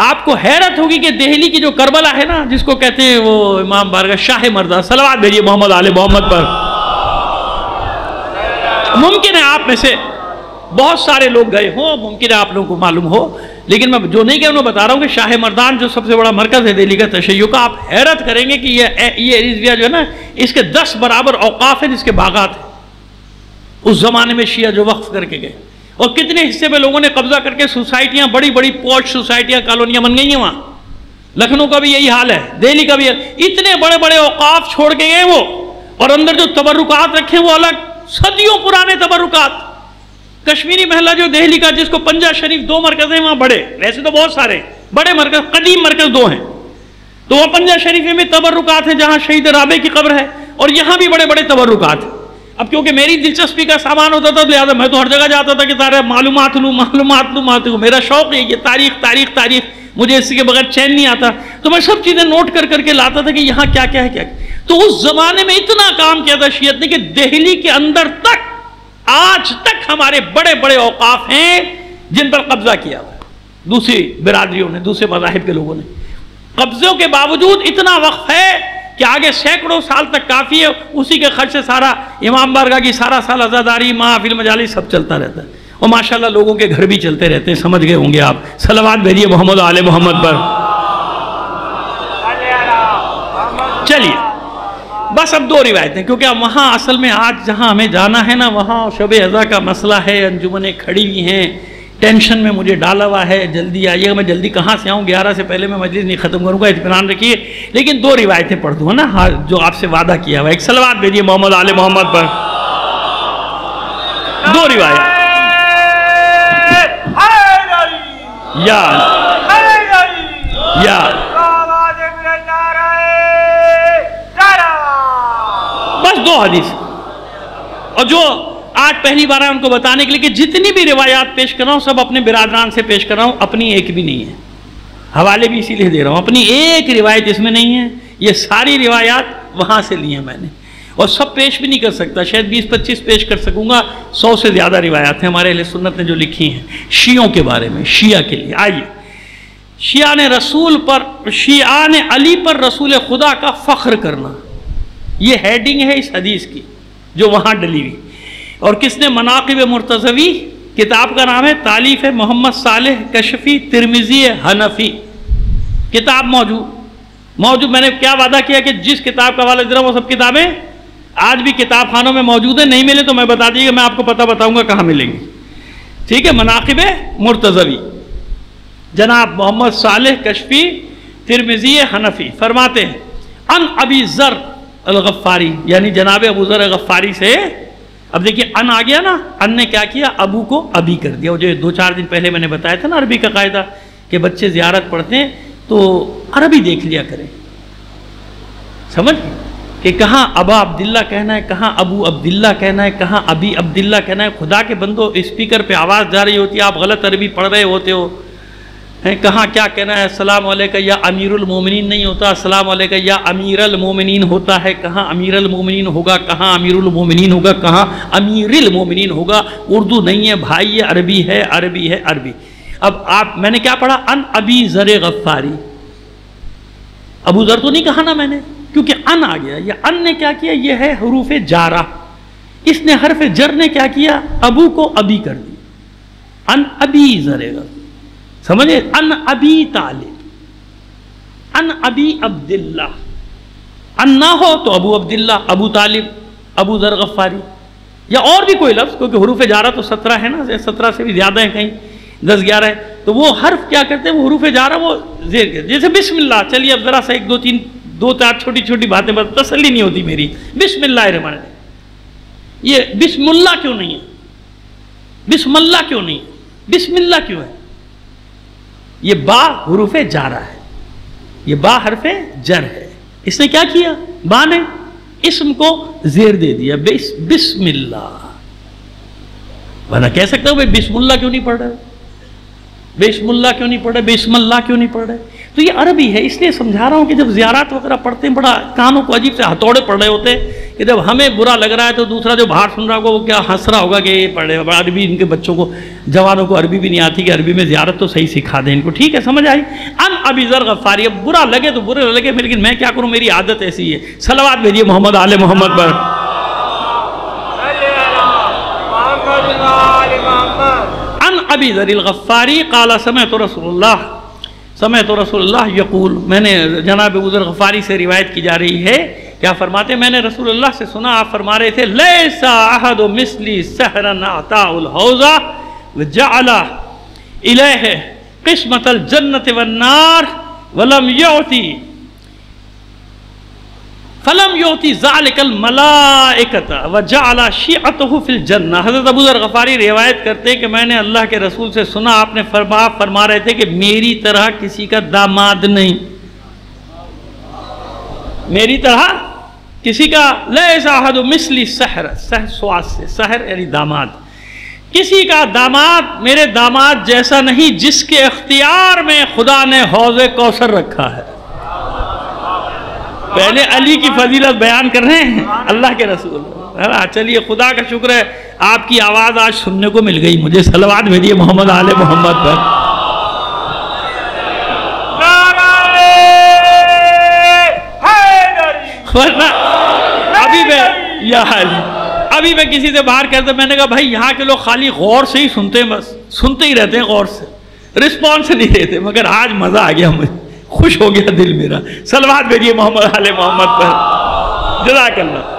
آپ کو حیرت ہوگی کہ دہلی کی جو کربلا ہے نا، جس کو کہتے ہیں وہ امام بارگاہ شاہ مردہ، صلوات بھیجیے محمد آل محمد پر۔ ممکن ہے آپ میں سے بہت سارے لوگ گئے ہوں، ممکن ہے آپ لوگوں کو معلوم ہو، لیکن میں جو نہیں گیا انہوں بتا رہا ہوں کہ شاہ مردان جو سب سے بڑا مرکز ہے دہلی کا تشیع کا، آپ حیرت کریں گے کہ یہ رضویہ جو ہے نا، اس کے 10 برابر اوقاف ہیں جس کے باغات ہیں، اس زمانے میں شیعہ جو وقف کر کے گئے، اور کتنے حصے میں لوگوں نے قبضہ کر کے سوسائٹیاں، بڑی بڑی پوش سوسائٹیاں، کالونیاں بن گئی ہیں وہاں۔ لکھنؤ کا بھی یہی حال ہے، دہلی کا بھی، اتنے بڑے بڑے اوقاف چھوڑ کے گئے وہ، اور اندر جو تبرکات رکھے وہ الگ، صدیوں پرانے تبرکات۔ کشمیری محلہ جو دہلی کا، جس کو پنجہ شریف 2 مرکز ہیں وہاں بڑے، ویسے تو بہت سارے بڑے مرکز، قدیم مرکز 2 ہیں، تو وہ پنجہ شریف میں تبرکات ہیں جہاں شہید رابع کی قبر ہے، اور یہاں بھی بڑے بڑے تبرکات ہیں۔ اب کیونکہ میری دلچسپی کا سامان ہوتا تھا لہٰذا میں تو ہر جگہ جاتا تھا کہ تارے معلومات لوں، میرا شوق ہے یہ تاریخ، مجھے اس کے بغیر چین نہیں آتا، تو میں سب چیزیں نوٹ کر کے لاتا تھا کہ یہاں کیا کیا ہے کیا۔ تو اس زمانے میں اتنا کام کیا تھا شیعت نے کہ دہلی کے اندر تک آج تک ہمارے بڑے بڑے اوقاف ہیں جن پر قبضہ کیا ہوا ہے دوسری برادریوں نے، دوسرے مذاہب کے لوگوں نے۔ قبضوں کے باوجود اتنا وقف ہے کہ آگے سینکڑوں سال تک کافی ہے، اسی کے خرچ سے سارا امام بارگاہ کی سارا سال عزاداری، محافل، مجالس سب چلتا رہتا ہے، اور ماشاءاللہ لوگوں کے گھر بھی چلتے رہتے ہیں، سمجھ گئے ہوں گے آپ۔ صلوات بھیجیے محمد آل محمد پر۔ چلیے بس اب 2 روایتیں، کیونکہ وہاں اصل میں آج جہاں ہمیں جانا ہے نا، وہاں شب عزا کا مسئلہ ہے، انجمنیں کھڑی ہوئی ہیں، ٹینشن میں مجھے ڈالا ہوا ہے، جلدی آئیے گا، میں جلدی کہاں سے آؤں، 11 سے پہلے میں مجلس نہیں ختم کروں گا، اطمینان رکھیے، لیکن 2 روایتیں پڑھ دوں نا جو آپ سے وعدہ کیا ہوا ہے۔ ایک صلوات بھیجیے محمد آل محمد پر۔ 2 روایت، بس 2 حدیث، اور جو آج پہلی بار ہے ان کو بتانے کے لیے کہ جتنی بھی روایات پیش کر رہا ہوں سب اپنے برادران سے پیش کر رہا ہوں، اپنی ایک بھی نہیں ہے، حوالے بھی اسی لیے دے رہا ہوں، اپنی ایک روایت اس میں نہیں ہے، یہ ساری روایات وہاں سے لی ہیں میں نے، اور سب پیش بھی نہیں کر سکتا، شاید 20-25 پیش کر سکوں گا، 100 سے زیادہ روایات ہیں ہمارے اہل سنت نے جو لکھی ہیں شیعوں کے بارے میں، شیعہ کے لیے۔ آئیے، شیعہ نے علی پر رسول خدا کا فخر کرنا، یہ ہیڈنگ ہے اس حدیث کی جو وہاں ڈلی ہوئی۔ اور کس نے؟ مناقب مرتضوی، کتاب کا نام ہے، تالیف ہے محمد صالح کشفی ترمذی حنفی، کتاب موجود۔ میں نے کیا وعدہ کیا کہ جس کتاب کا حوالہ دے رہا ہوں وہ سب کتابیں آج بھی کتاب خانوں میں موجود ہیں، نہیں ملے تو میں بتا دیجیے گا، میں آپ کو پتہ بتاؤں گا کہاں ملیں گی، ٹھیک ہے؟ مناقب مرتضوی، جناب محمد صالح کشفی ترمذی حنفی فرماتے ہیں ان ابی ذر الغفاری، یعنی جناب ابو ذر غفاری سے۔ اب دیکھیے ان آ گیا نا، ان نے کیا کیا؟ ابو کو ابی کر دیا۔ وہ جو 2-4 دن پہلے میں نے بتایا تھا نا عربی کا قاعدہ کہ بچے زیارت پڑھتے ہیں تو عربی دیکھ لیا کریں، سمجھ کہ کہاں ابا عبداللہ کہنا ہے، کہاں ابو عبداللہ کہنا ہے، کہاں ابی عبداللہ کہنا ہے۔ خدا کے بندو، اسپیکر پہ آواز جا رہی ہوتی ہے، آپ غلط عربی پڑھ رہے ہوتے ہو، کہاں کیا کہنا ہے؟ السلام علیکم یا امیر المومنین نہیں ہوتا، السلام علیکم یا امیر المومنین ہوتا ہے۔ کہاں امیر المومنین ہوگا، کہاں امیر المومنین ہوگا، کہاں امیر المومنین ہوگا؟ اردو نہیں ہے بھائی، یہ عربی ہے، عربی ہے، عربی۔ اب میں نے کیا پڑھا؟ ان ابی ذر غفاری، ابو ذر تو نہیں کہا نا میں نے، کیونکہ ان آ گیا۔ یہ ان نے کیا کیا؟ یہ ہے حروف جارہ، اس نے حرف جر نے کیا کیا؟ ابو کو ابی کر دی، ان ابی ذر غفاری، سمجھے؟ ان ابی طالب، ان ابی عبداللہ، ان نہ ہو تو ابو عبداللہ، ابو طالب، ابو ذر غفاری، یا اور بھی کوئی لفظ، کیونکہ حروف جارہ تو 17 ہے نا، 17 سے بھی زیادہ ہیں، کہیں 10-11 ہے، تو وہ حرف کیا کرتے ہیں؟ وہ حروف جارہ وہ زیر کے، جیسے بسم اللہ۔ چلیے اب ذرا سا 2-4 چھوٹی باتیں، بس تسلی نہیں ہوتی میری۔ بسم اللہ الرحمن الرحیم، یہ بسم اللہ کیوں نہیں ہے؟ بسم اللہ کیوں نہیں ہے؟ بسم اللہ کیوں ہے؟ یہ با حروف جارہ ہے، یہ با حرف جر ہے۔ اس نے کیا کیا؟ با نے اسم کو زیر دے دیا، بسم اللہ۔ ورنہ کہہ سکتا ہوں بھائی بسم اللہ کیوں نہیں پڑھ رہے، بسم اللہ کیوں نہیں پڑھ رہے، بسم اللہ کیوں نہیں پڑھ رہے؟ تو یہ عربی ہے، اس لیے سمجھا رہا ہوں کہ جب زیارات وغیرہ پڑھتے ہیں بڑا کانوں کو عجیب سے ہتھوڑے پڑھ رہے ہوتے ہیں کہ جب ہمیں برا لگ رہا ہے تو دوسرا جو باہر سن رہا ہوگا وہ کیا ہنس رہا ہوگا کہ یہ پڑھ رہے ہیں عربی، ان کے بچوں کو، جوانوں کو عربی بھی نہیں آتی کہ عربی میں زیارت تو صحیح سکھا دیں ان کو، ٹھیک ہے؟ سمجھ آئی؟ ان ابی ذر غفاری، اب برا لگے تو برا لگے، لیکن میں کیا کروں، میری عادت ایسی ہے۔ صلوات بھیجیے محمد آل محمد پر۔ ان ابی ذر الغفاری قال سمعت رسول اللہ یقول، میں نے جناب ابو ذر غفاری سے روایت کی جا رہی ہے، کیا فرماتے ہیں؟ میں نے رسول اللہ سے سنا، آپ فرما رہے تھے لیسا احد مثلی سحرا اعطاء الحوض وجعل الیہ قسمت الجنت والنار فلم یعطی ذالک الملائکۃ وجعل شیعتہ فی الجنہ۔ حضرت ابو ذر غفاری روایت کرتے ہیں کہ میں نے اللہ کے رسول سے سنا، آپ نے فرما رہے تھے کہ میری طرح کسی کا داماد نہیں، میری طرح کسی کا، لیسا احد مثلی سحر، سواد سے سحر یعنی داماد، کسی کا داماد میرے داماد جیسا نہیں جس کے اختیار میں خدا نے حوض کوثر رکھا ہے۔ پہلے علی کی فضیلت بیان کر رہے ہیں اللہ کے رسول۔ چلیے خدا کا شکر ہے آپ کی آواز آج سننے کو مل گئی مجھے۔ صلوات بھیجیے محمد آل محمد پر۔ ابھی میں کسی سے باہر کہتا، میں نے کہا بھائی یہاں کے لوگ خالی غور سے ہی سنتے ہیں، بس سنتے ہی رہتے ہیں غور سے، رسپانس نہیں دیتے، مگر آج مزہ آ گیا مجھے، خوش ہو گیا دل میرا۔ صلوات بھیجیے محمد آل محمد پر۔ جزاک اللہ۔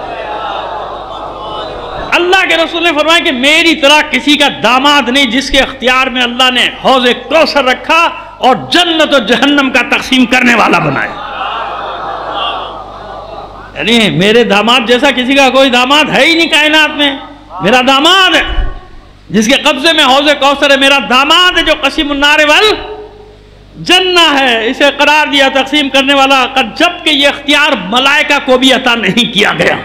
اللہ کے رسول نے فرمایا کہ میری طرح کسی کا داماد نہیں جس کے اختیار میں اللہ نے حوض کوثر رکھا اور جنت و جہنم کا تقسیم کرنے والا بنایا۔ یعنی میرے داماد جیسا کسی کا کوئی داماد ہے ہی نہیں کائنات میں، میرا داماد ہے جس کے قبضے میں حوض کوثر ہے، میرا داماد ہے جو قسیم النار والجنہ ہے، اسے قرار دیا تقسیم کرنے والا، جبکہ یہ اختیار ملائکہ کو بھی عطا نہیں کیا گیا۔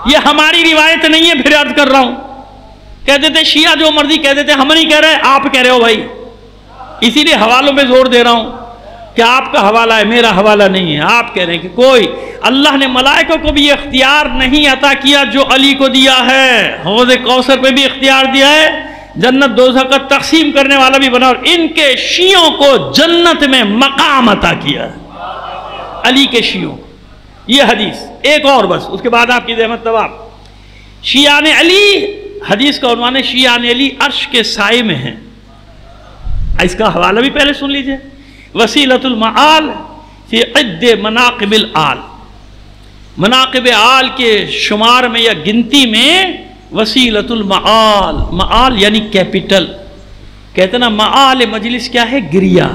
یہ ہماری روایت نہیں ہے، پھر عرض کر رہا ہوں، کہتے تھے شیعہ جو مرضی کہتے تھے، ہم نہیں کہہ رہے، آپ کہہ رہے ہو بھائی، اسی لیے حوالوں پہ زور دے رہا ہوں کہ آپ کا حوالہ ہے، میرا حوالہ نہیں ہے. آپ کہہ رہے ہیں کہ کوئی اللہ نے ملائکہ کو بھی یہ اختیار نہیں عطا کیا جو علی کو دیا ہے. حوض کوثر پہ بھی اختیار دیا ہے، جنت دوزخ کا تقسیم کرنے والا بھی بنا، اور ان کے شیعوں کو جنت میں مقام عطا کیا علی کے شیعوں. یہ حدیث ایک اور بس، اس کے بعد آپ کی زحمت طواب. شیعان علی، حدیث کا عنوان ہے شیعان علی عرش کے سائے میں ہیں. اس کا حوالہ بھی پہلے سن لیجئے. وسیلۃ المعال فی عد مناقب الآل، مناقب آل کے شمار میں یا گنتی میں وسیلۃ المعال، معال یعنی کیپٹل. کہتے نا معال مجلس کیا ہے؟ گریا.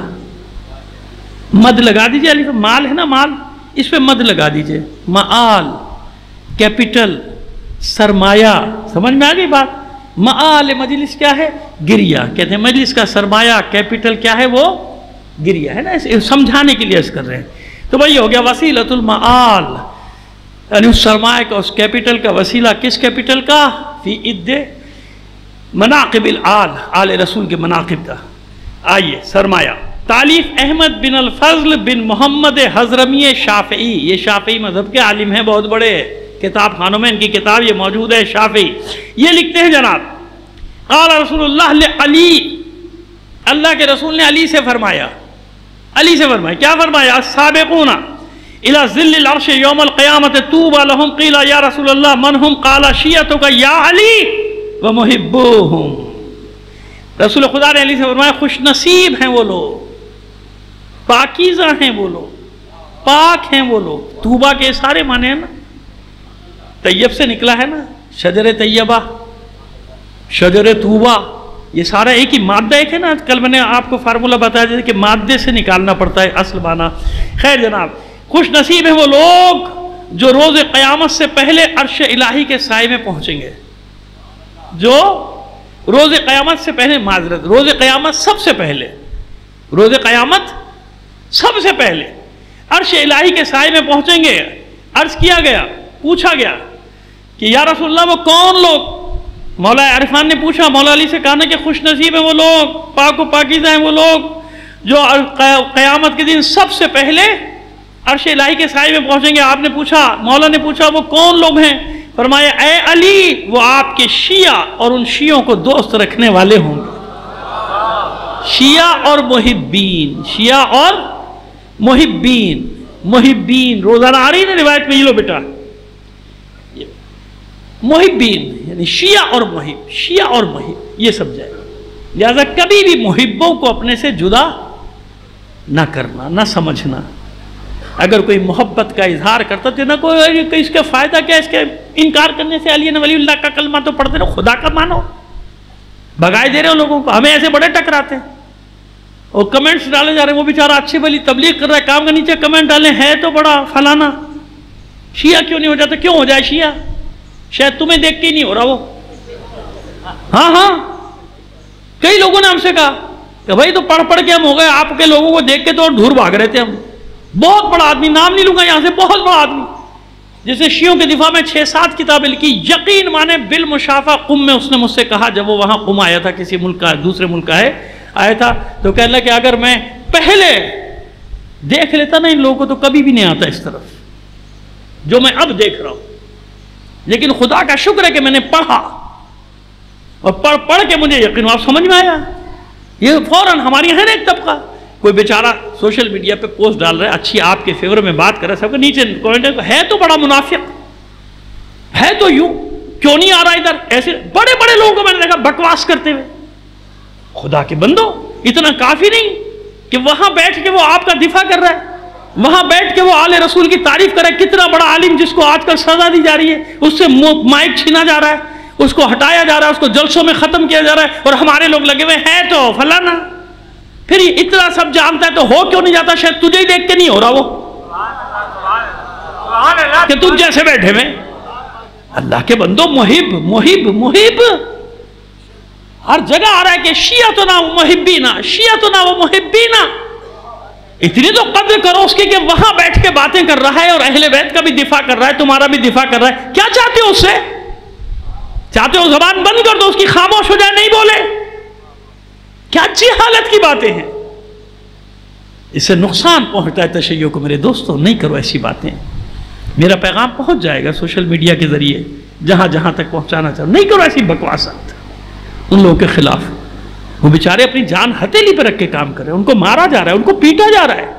مد لگا دیجئے، علی مال ہے نا، مال، اس پہ مد لگا دیجئے. معال کیپٹل سرمایہ. سمجھ میں آ گئی بات؟ معال مجلس کیا ہے؟ گریا. کہتے ہیں مجلس کا سرمایہ کیپٹل کیا ہے؟ وہ گریا ہے نا. سمجھانے کے لیے اس کر رہے ہیں. تو بھائی ہو گیا وسیلۃ المعال، یعنی اس سرمایہ کا، اس کیپٹل کا وسیلہ. کس کیپٹل کا؟ فی عد مناقب الآل، آل رسول کے مناقب کا. آئیے سرمایہ. تالیف احمد بن الفضل بن محمد حضرمی شافعی. یہ شافعی مذہب کے عالم ہیں، بہت بڑے، کتاب خانوں میں ان کی کتاب یہ موجود ہے. شافعی یہ لکھتے ہیں جناب، قال رسول اللہ لعلی، اللہ کے رسول نے علی سے فرمایا. علی سے فرمایا کیا فرمایا؟ السابقون الى ظل العرش یوم القیامت طوبى لهم قیل یا رسول اللہ من هم؟ قال شیعتک یا علی ومحبوہم. رسول خدا نے علی سے فرمایا خوش نصیب ہیں وہ لوگ، پاکیزہ ہیں وہ لوگ، پاک ہیں وہ لوگ. طوبہ کے سارے معنی ہیں نا، طیب سے نکلا ہے نا، شجر طیبہ، شجر طوبہ، یہ سارا ایک ہی مادہ ایک ہے نا. کل میں نے آپ کو فارمولہ بتایا جیسے کہ مادے سے نکالنا پڑتا ہے اصل معنی. خیر جناب، خوش نصیب ہیں وہ لوگ جو روز قیامت سے پہلے عرش الہی کے سائے میں پہنچیں گے. جو روز قیامت سے پہلے، معذرت، روز قیامت سب سے پہلے، روز قیامت سب سے پہلے عرش الہی کے سائے میں پہنچیں گے. عرض کیا گیا، پوچھا گیا کہ یا رسول اللہ وہ کون لوگ؟ مولا عرفان نے پوچھا، مولا علی سے کہا نا کہ خوش نصیب ہیں وہ لوگ، پاک و پاکیزہ ہیں وہ لوگ جو قیامت کے دن سب سے پہلے عرش الہی کے سائے میں پہنچیں گے. آپ نے پوچھا، مولا نے پوچھا وہ کون لوگ ہیں؟ فرمایا اے علی وہ آپ کے شیعہ اور ان شیعوں کو دوست رکھنے والے ہوں گے. شیعہ اور محبین، شیعہ اور محبین. محبین روزانہ آ رہی ہے نا روایت میں، یہ لو بیٹا، محبین یعنی شیعہ اور محب، شیعہ اور محب یہ سب جائے. لہذا کبھی بھی محبوں کو اپنے سے جدا نہ کرنا، نہ سمجھنا. اگر کوئی محبت کا اظہار کرتا تو نہ کوئی اس کا فائدہ کیا، اس کے انکار کرنے سے. علی ولی اللہ کا کلمہ تو پڑھتے رہو، خدا کا مانو. بھگائے دے رہے ہو لوگوں کو. ہمیں ایسے بڑے ٹکراتے ہیں اور کمنٹس ڈالے جا رہے ہیں. وہ بیچارہ اچھی بھلی تبلیغ کر رہا ہے، کام کے نیچے کمنٹ ڈالے ہے تو بڑا فلانا. شیعہ کیوں نہیں ہو جاتا؟ کیوں ہو جائے شیعہ؟ شاید تمہیں دیکھ کے ہی نہیں ہو رہا وہ. ہاں کئی لوگوں نے ہم سے کہا کہ بھائی تو پڑھ کے ہم ہو گئے، آپ کے لوگوں کو دیکھ کے تو دھور بھاگ رہے تھے ہم. بہت بڑا آدمی، نام نہیں لوں گا یہاں سے، بہت بڑا آدمی جسے شیعوں کے دفاع میں 6-7 کتابیں لکھی. یقین مانے بالمشافہ قم میں اس نے مجھ سے کہا، جب وہ وہاں قم آیا تھا، کسی ملک کا، دوسرے ملک کا ہے آیا تھا، تو کہنے لگا کہ اگر میں پہلے دیکھ لیتا نا ان لوگوں کو تو کبھی بھی نہیں آتا اس طرف جو میں اب دیکھ رہا ہوں. لیکن خدا کا شکر ہے کہ میں نے پڑھا اور پڑھ کے مجھے یقین آپ سمجھ میں آیا. یہ فوراً ہماری یہاں ایک طبقہ کوئی بیچارہ سوشل میڈیا پہ پوسٹ ڈال رہا ہے، اچھی آپ کے فیور میں بات کر رہا ہے، سب کے نیچے کمنٹ ہے تو بڑا منافق ہے، تو یوں کیوں نہیں آ رہا ادھر. ایسے بڑے بڑے لوگوں کو میں نے دیکھا بکواس کرتے ہوئے. خدا کے بندو، اتنا کافی نہیں کہ وہاں بیٹھ کے وہ آپ کا دفاع کر رہا ہے، وہاں بیٹھ کے وہ آل رسول کی تعریف کر رہا ہے. کتنا بڑا عالم جس کو آج کل سزا دی جا رہی ہے، اس سے مائک چھینا جا رہا ہے، اس کو ہٹایا جا رہا ہے، اس کو جلسوں میں ختم کیا جا رہا ہے، اور ہمارے لوگ لگے ہوئے ہیں تو فلانا. پھر اتنا سب جانتا ہے تو ہو کیوں نہیں جاتا؟ شاید تجھے ہی دیکھ کے نہیں ہو رہا وہ کہ تم جیسے بیٹھے میں. اللہ کے بندو، محب محب محب ہر جگہ آ رہا ہے کہ شیعہ تو نہ وہ محبینا، شیعہ تو نہ وہ محبینا. اتنی تو قدر کرو اس کی کہ وہاں بیٹھ کے باتیں کر رہا ہے اور اہل بیت کا بھی دفاع کر رہا ہے، تمہارا بھی دفاع کر رہا ہے. کیا چاہتے ہو اس سے؟ چاہتے ہو زبان بند کر دو، اس کی خاموش ہو جائے، نہیں بولے؟ کیا اچھی حالت کی باتیں ہیں. اس سے نقصان پہنچتا ہے تشیع کو. میرے دوستوں نہیں کرو ایسی باتیں. میرا پیغام پہنچ جائے گا سوشل میڈیا کے ذریعے جہاں جہاں تک پہنچانا چاہوں. نہیں کرو ایسی بکواسات ان لوگوں کے خلاف. وہ بیچارے اپنی جان ہتھیلی پہ رکھ کے کام کر رہے ہیں. ان کو مارا جا رہا ہے, ان کو پیٹا جا رہا ہے,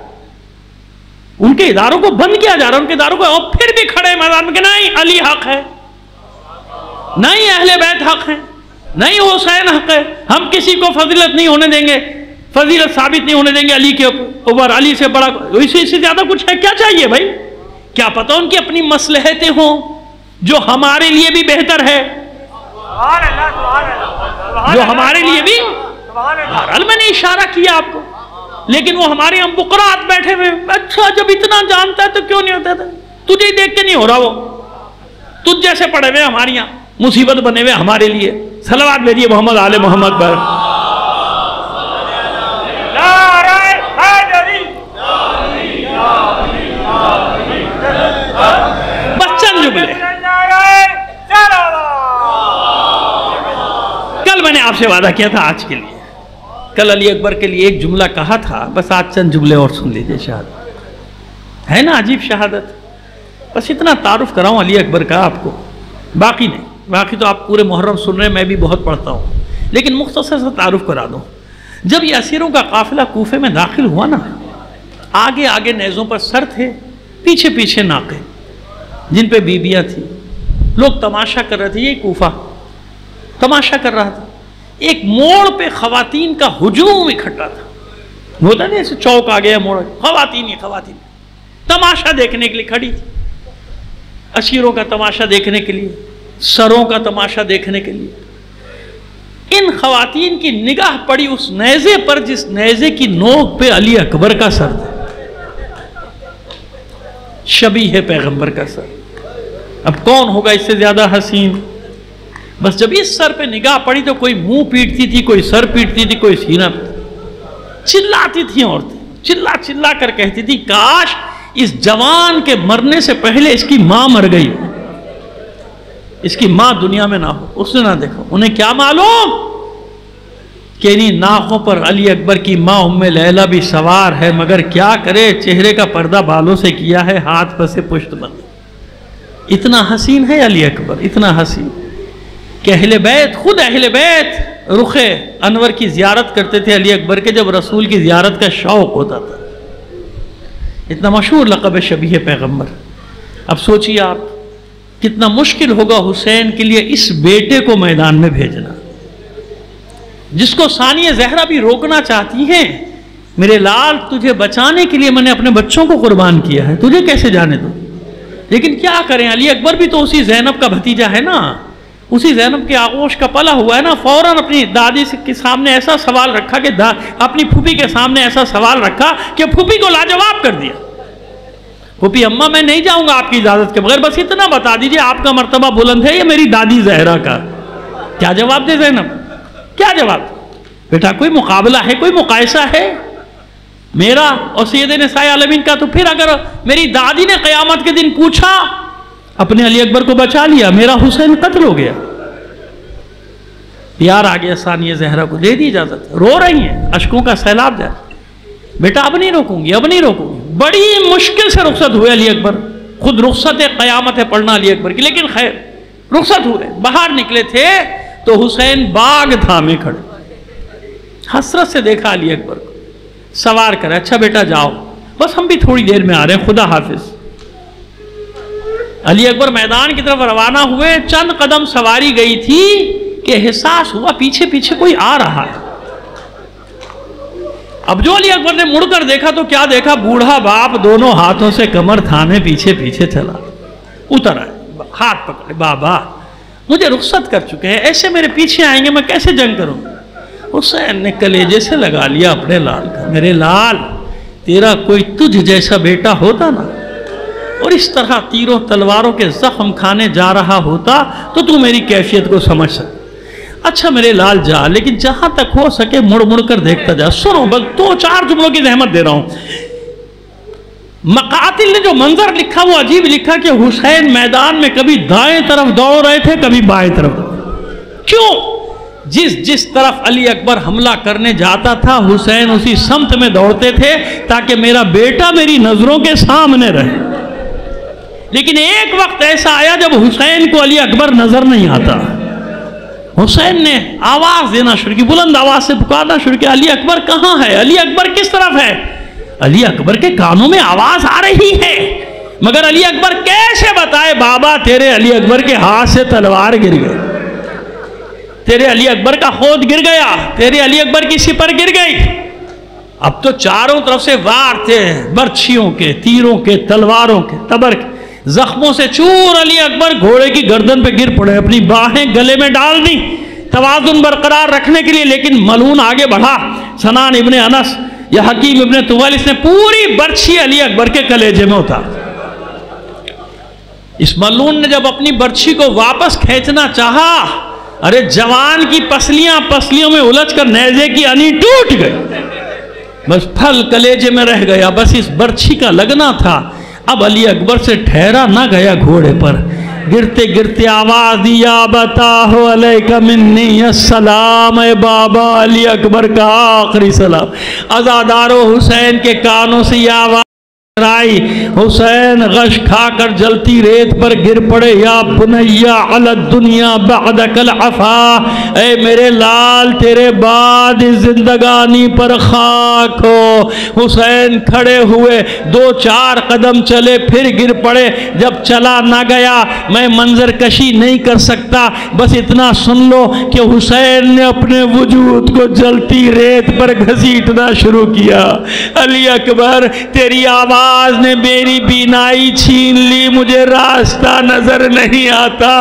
ان کے اداروں کو بند کیا جا رہا ہے, ان کے اداروں کو, اور پھر بھی کھڑے میدان میں کہ نہیں علی حق ہے, نہیں اہل بیت حق ہے, نہیں حسین حق ہے, ہم کسی کو فضیلت نہیں ہونے دیں گے, فضیلت ثابت نہیں ہونے دیں گے علی کے اوپر, علی سے بڑا اس سے زیادہ کچھ ہے. کیا چاہیے بھائی؟ کیا پتہ ان کی اپنی مصلحتیں ہوں جو ہمارے لیے بھی بہتر ہے, جو ہمارے لیے بھی. بہرحال میں نے اشارہ کیا آپ کو, لیکن وہ ہمارے ہم بقرات بیٹھے ہوئے, اچھا جب اتنا جانتا ہے تو کیوں نہیں ہوتا تھا؟ تجھے ہی دیکھ کے نہیں ہو رہا, وہ تجھ جیسے پڑے ہوئے ہماری یہاں مصیبت بنے ہوئے ہمارے لیے. صلوات بھیجیے محمد آل محمد پر. بس چند جملے. کل میں نے آپ سے وعدہ کیا تھا آج کے لیے, کل علی اکبر کے لیے ایک جملہ کہا تھا, بس آج چند جملے اور سن لیجئے. شہادت ہے نا, عجیب شہادت. بس اتنا تعارف کراؤں علی اکبر کا آپ کو, باقی نہیں. باقی تو آپ پورے محرم سن رہے ہیں, میں بھی بہت پڑھتا ہوں, لیکن مختصر سے تعارف کرا دوں. جب یہ اسیروں کا قافلہ کوفے میں داخل ہوا نا, آگے آگے نیزوں پر سر تھے, پیچھے پیچھے ناقے جن پہ بیبیاں تھیں. لوگ تماشا کر رہے تھے, یہ کوفہ تماشا کر رہا تھا. ایک موڑ پہ خواتین کا ہجوم اکھٹا تھا, ہوتا نہیں ایسے چوک آ گیا موڑ, خواتین ہی خواتین تماشا دیکھنے کے لیے کھڑی تھی. اسیروں کا تماشا دیکھنے کے لیے, سروں کا تماشا دیکھنے کے لیے. ان خواتین کی نگاہ پڑی اس نیزے پر جس نیزے کی نوک پہ علی اکبر کا سر تھا, شبیہ پیغمبر کا سر. اب کون ہوگا اس سے زیادہ حسین؟ بس جب اس سر پہ نگاہ پڑی تو کوئی منہ پیٹتی تھی, کوئی سر پیٹتی تھی, کوئی سینہ پیٹتی. چلاتی تھیں عورتیں, چلا چلا کر کہتی تھی کاش اس جوان کے مرنے سے پہلے اس کی ماں مر گئی, اس کی ماں دنیا میں نہ ہو, اس نے نہ دیکھو. انہیں کیا معلوم کہ انہی ناخوں پر علی اکبر کی ماں ام لیلہ بھی سوار ہے, مگر کیا کرے, چہرے کا پردہ بالوں سے کیا ہے, ہاتھ پر سے پشت بند. اتنا حسین ہے علی اکبر, اتنا حسین کہ اہل بیت, خود اہل بیت رخ انور کی زیارت کرتے تھے علی اکبر کے جب رسول کی زیارت کا شوق ہوتا تھا. اتنا مشہور لقب ہے شبیہ پیغمبر. اب سوچیے آپ کتنا مشکل ہوگا حسین کے لیے اس بیٹے کو میدان میں بھیجنا, جس کو ثانیہ زہرا بھی روکنا چاہتی ہیں. میرے لال تجھے بچانے کے لیے میں نے اپنے بچوں کو قربان کیا ہے, تجھے کیسے جانے دوں؟ لیکن کیا کریں, علی اکبر بھی تو اسی زینب کا بھتیجا ہے نا, اسی زینب کے آغوش کا پلا ہوا ہے نا. فوراً اپنی دادی کے سامنے ایسا سوال رکھا کہ اپنی پھوپھی کے سامنے ایسا سوال رکھا کہ پھوپھی کو لاجواب کر دیا. پھوپھی اماں میں نہیں جاؤں گا آپ کی اجازت کے بغیر, بس اتنا بتا دیجئے آپ کا مرتبہ بلند ہے یا میری دادی زہرا کا. کیا جواب دے زینب, کیا جواب؟ بیٹا کوئی مقابلہ ہے, کوئی مقایسہ ہے میرا اور سید نساء عالمین کا؟ تو پھر اگر میری دادی نے قیامت کے دن پوچھا, اپنے علی اکبر کو بچا لیا, میرا حسین قتل ہو گیا. پیار آ گیا ثانیہ زہرا کو, دے دی اجازت, رو رہی ہیں, اشکوں کا سیلاب جائے. بیٹا اب نہیں روکوں گی, اب نہیں روکوں گی. بڑی مشکل سے رخصت ہوئے علی اکبر, خود رخصت قیامت ہے پڑھنا علی اکبر کی, لیکن خیر رخصت ہوئے, باہر نکلے تھے تو حسین باغ تھامے کھڑے, حسرت سے دیکھا علی اکبر کو, سوار کرے, اچھا بیٹا جاؤ, بس ہم بھی تھوڑی دیر میں آ رہے ہیں, خدا حافظ. علی اکبر میدان کی طرف روانہ ہوئے, چند قدم سواری گئی تھی کہ احساس ہوا پیچھے پیچھے کوئی آ رہا ہے. اب جو علی اکبر نے مڑ کر دیکھا تو کیا دیکھا, بوڑھا باپ دونوں ہاتھوں سے کمر تھامے پیچھے پیچھے چلا. اتر آئے, ہاتھ پکڑے, بابا مجھے رخصت کر چکے ہیں, ایسے میرے پیچھے آئیں گے, میں کیسے جنگ کروں؟ حسین نے کلیجے سے لگا لیا اپنے لال کا, میرے لال تیرا کوئی تجھ جیسا بیٹا ہوتا نا, اور اس طرح تیروں تلواروں کے زخم کھانے جا رہا ہوتا تو میری کیفیت کو سمجھ سکتا. اچھا میرے لال جا, لیکن جہاں تک ہو سکے مڑ مڑ کر دیکھتا جا. سنو بس 2-4 جملوں کی زحمت دے رہا ہوں. مقاتل نے جو منظر لکھا وہ عجیب لکھا کہ حسین میدان میں کبھی دائیں طرف دوڑ رہے تھے, کبھی بائیں طرف دوڑ. کیوں؟ جس طرف علی اکبر حملہ کرنے جاتا تھا حسین اسی سمت میں دوڑتے تھے تاکہ میرا بیٹا میری نظروں کے سامنے رہے. لیکن ایک وقت ایسا آیا جب حسین کو علی اکبر نظر نہیں آتا. حسین نے آواز دینا شروع کی، بلند آواز سے پکارنا شروع کیا، علی اکبر کہاں ہے؟ علی اکبر کس طرف ہے؟ علی اکبر کے کانوں میں آواز آ رہی ہے، مگر علی اکبر کیسے بتائے بابا تیرے علی اکبر کے ہاتھ سے تلوار گر گئی، تیرے علی اکبر کا خود گر گیا، تیرے علی اکبر کی سپر گر گئی. اب تو چاروں طرف سے وار تھے، برچھیوں کے، تیروں کے، تلواروں کے، تبر کے، زخموں سے چور علی اکبر گھوڑے کی گردن پہ گر پڑے، اپنی باہیں گلے میں ڈال دی توازن برقرار رکھنے کے لیے. لیکن ملعون آگے بڑھا. سنان ابن انس یا حکیم ابن طویل اس نے پوری برچھی علی اکبر کے کلیجے میں اتار. اس ملعون نے جب اپنی برچھی کو واپس کھینچنا چاہا، ارے جوان کی پسلیوں میں الجھ کر نیزے کی انی ٹوٹ گئی، بس پھل کلیجے میں رہ گیا، بس اس برچھی کا لگنا تھا. اب علی اکبر سے ٹھہرا نہ گیا گھوڑے پر، گرتے گرتے آواز دیا، بتاہو علیکہ منی السلام، اے بابا علی اکبر کا آخری سلام. عزادارو حسین کے کانوں سے یہ آواز رائی. حسین غش کھا کر جلتی ریت پر گر پڑے. یا بنیا علی الدنیا بعدک العفا، اے میرے لال تیرے بعد زندگانی پر خاک ہو. حسین کھڑے ہوئے، 2-4 قدم چلے، پھر گر پڑے. جب چلا نہ گیا، میں منظر کشی نہیں کر سکتا، بس اتنا سن لو کہ حسین نے اپنے وجود کو جلتی ریت پر گھسیٹنا شروع کیا. علی اکبر تیری آواز نے میری بینائی چھین لی، مجھے راستہ نظر نہیں آتا.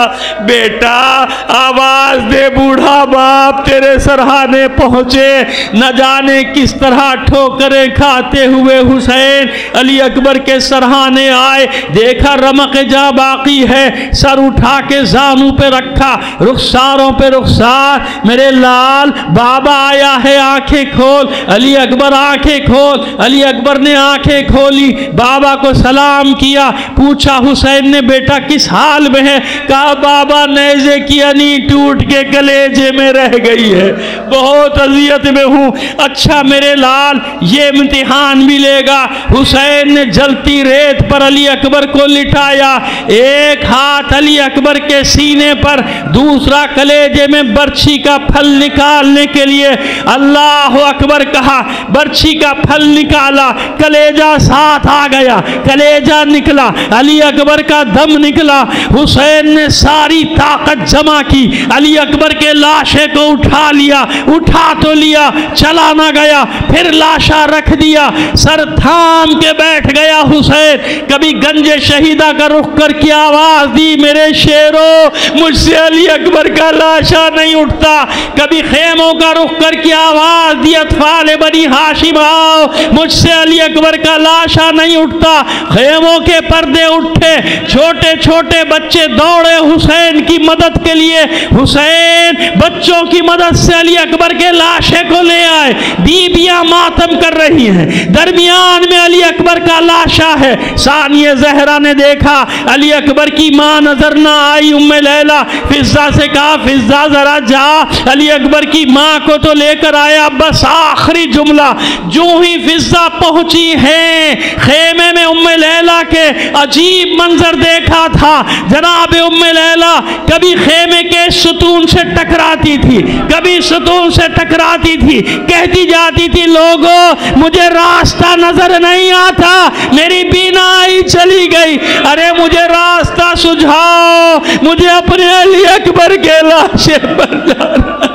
بیٹا آواز دے، بوڑھا باپ تیرے سرہانے پہنچے. نہ جانے کس طرح ٹھوکریں کھاتے ہوئے حسین علی اکبر کے سرہانے آئے. دیکھا رمق جا باقی ہے، سر اٹھا کے زانوں پہ رکھا، رخساروں پہ رخسار. میرے لال بابا آیا ہے، آنکھیں کھول. علی اکبر آنکھیں کھول. علی اکبر نے آنکھیں کھولی، بابا کو سلام کیا. پوچھا حسین نے بیٹا کس حال میں ہے؟ کہا بابا نیزے کی انی ٹوٹ کے کلیجے میں رہ گئی ہے، بہت اذیت میں ہوں. اچھا میرے لال یہ امتحان ملے گا. حسین نے جلتی ریت پر علی اکبر کو لٹایا، ایک ہاتھ علی اکبر کے سینے پر، دوسرا کلیجے میں برچھی کا پھل نکالنے کے لیے. اللہ اکبر کہا، برچھی کا پھل نکالا، کلیجہ ساتھ آ گیا، کلیجہ نکلا، علی اکبر کا دم نکلا. حسین نے ساری طاقت جمع کی، علی اکبر کے لاشے کو اٹھا لیا. اٹھا تو لیا، چلا نہ گیا، پھر لاشا رکھ دیا، سر تھام کے بیٹھ گیا. حسین کبھی گنج شہیدہ کا رخ کر کے آواز دی، میرے شیرو مجھ سے علی اکبر کا لاشا نہیں اٹھتا. کبھی خیموں کا رخ کر کے آواز دی، اطفال بنی ہاشم آؤ، مجھ سے علی اکبر کا لاشا نہیں اٹھتا. خیموں کے پردے اٹھے، چھوٹے چھوٹے بچے دوڑے حسین کی مدد کے لیے. حسین بچوں کی مدد سے علی اکبر کے لاشے کو لے آئے. بیبیاں ماتم کر رہی ہیں، درمیان میں علی اکبر کا لاشا ہے. ثانیہ زہرا نے دیکھا علی اکبر کی ماں نظر نہ آئی. ام لیلہ فضہ سے کہا فضہ ذرا جا علی اکبر کی ماں کو تو لے کر آیا. بس آخری جملہ. جو ہی فضہ پہنچی ہے خیمے میں ام لیلہ کے عجیب منظر دیکھا تھا. جناب ام لیلہ کبھی خیمے کے ستون سے ٹکراتی تھی، کبھی ستون سے ٹکراتی تھی، کہتی جاتی تھی لوگوں مجھے راستہ نظر نہیں آتا، میری بینائی چلی گئی، ارے مجھے راستہ سجھاؤ، مجھے اپنے علی اکبر کے لاشے پر جانا.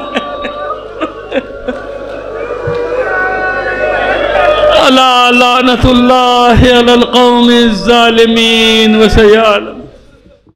لعنت اللہ علی القوم الظالمین وسیعلم.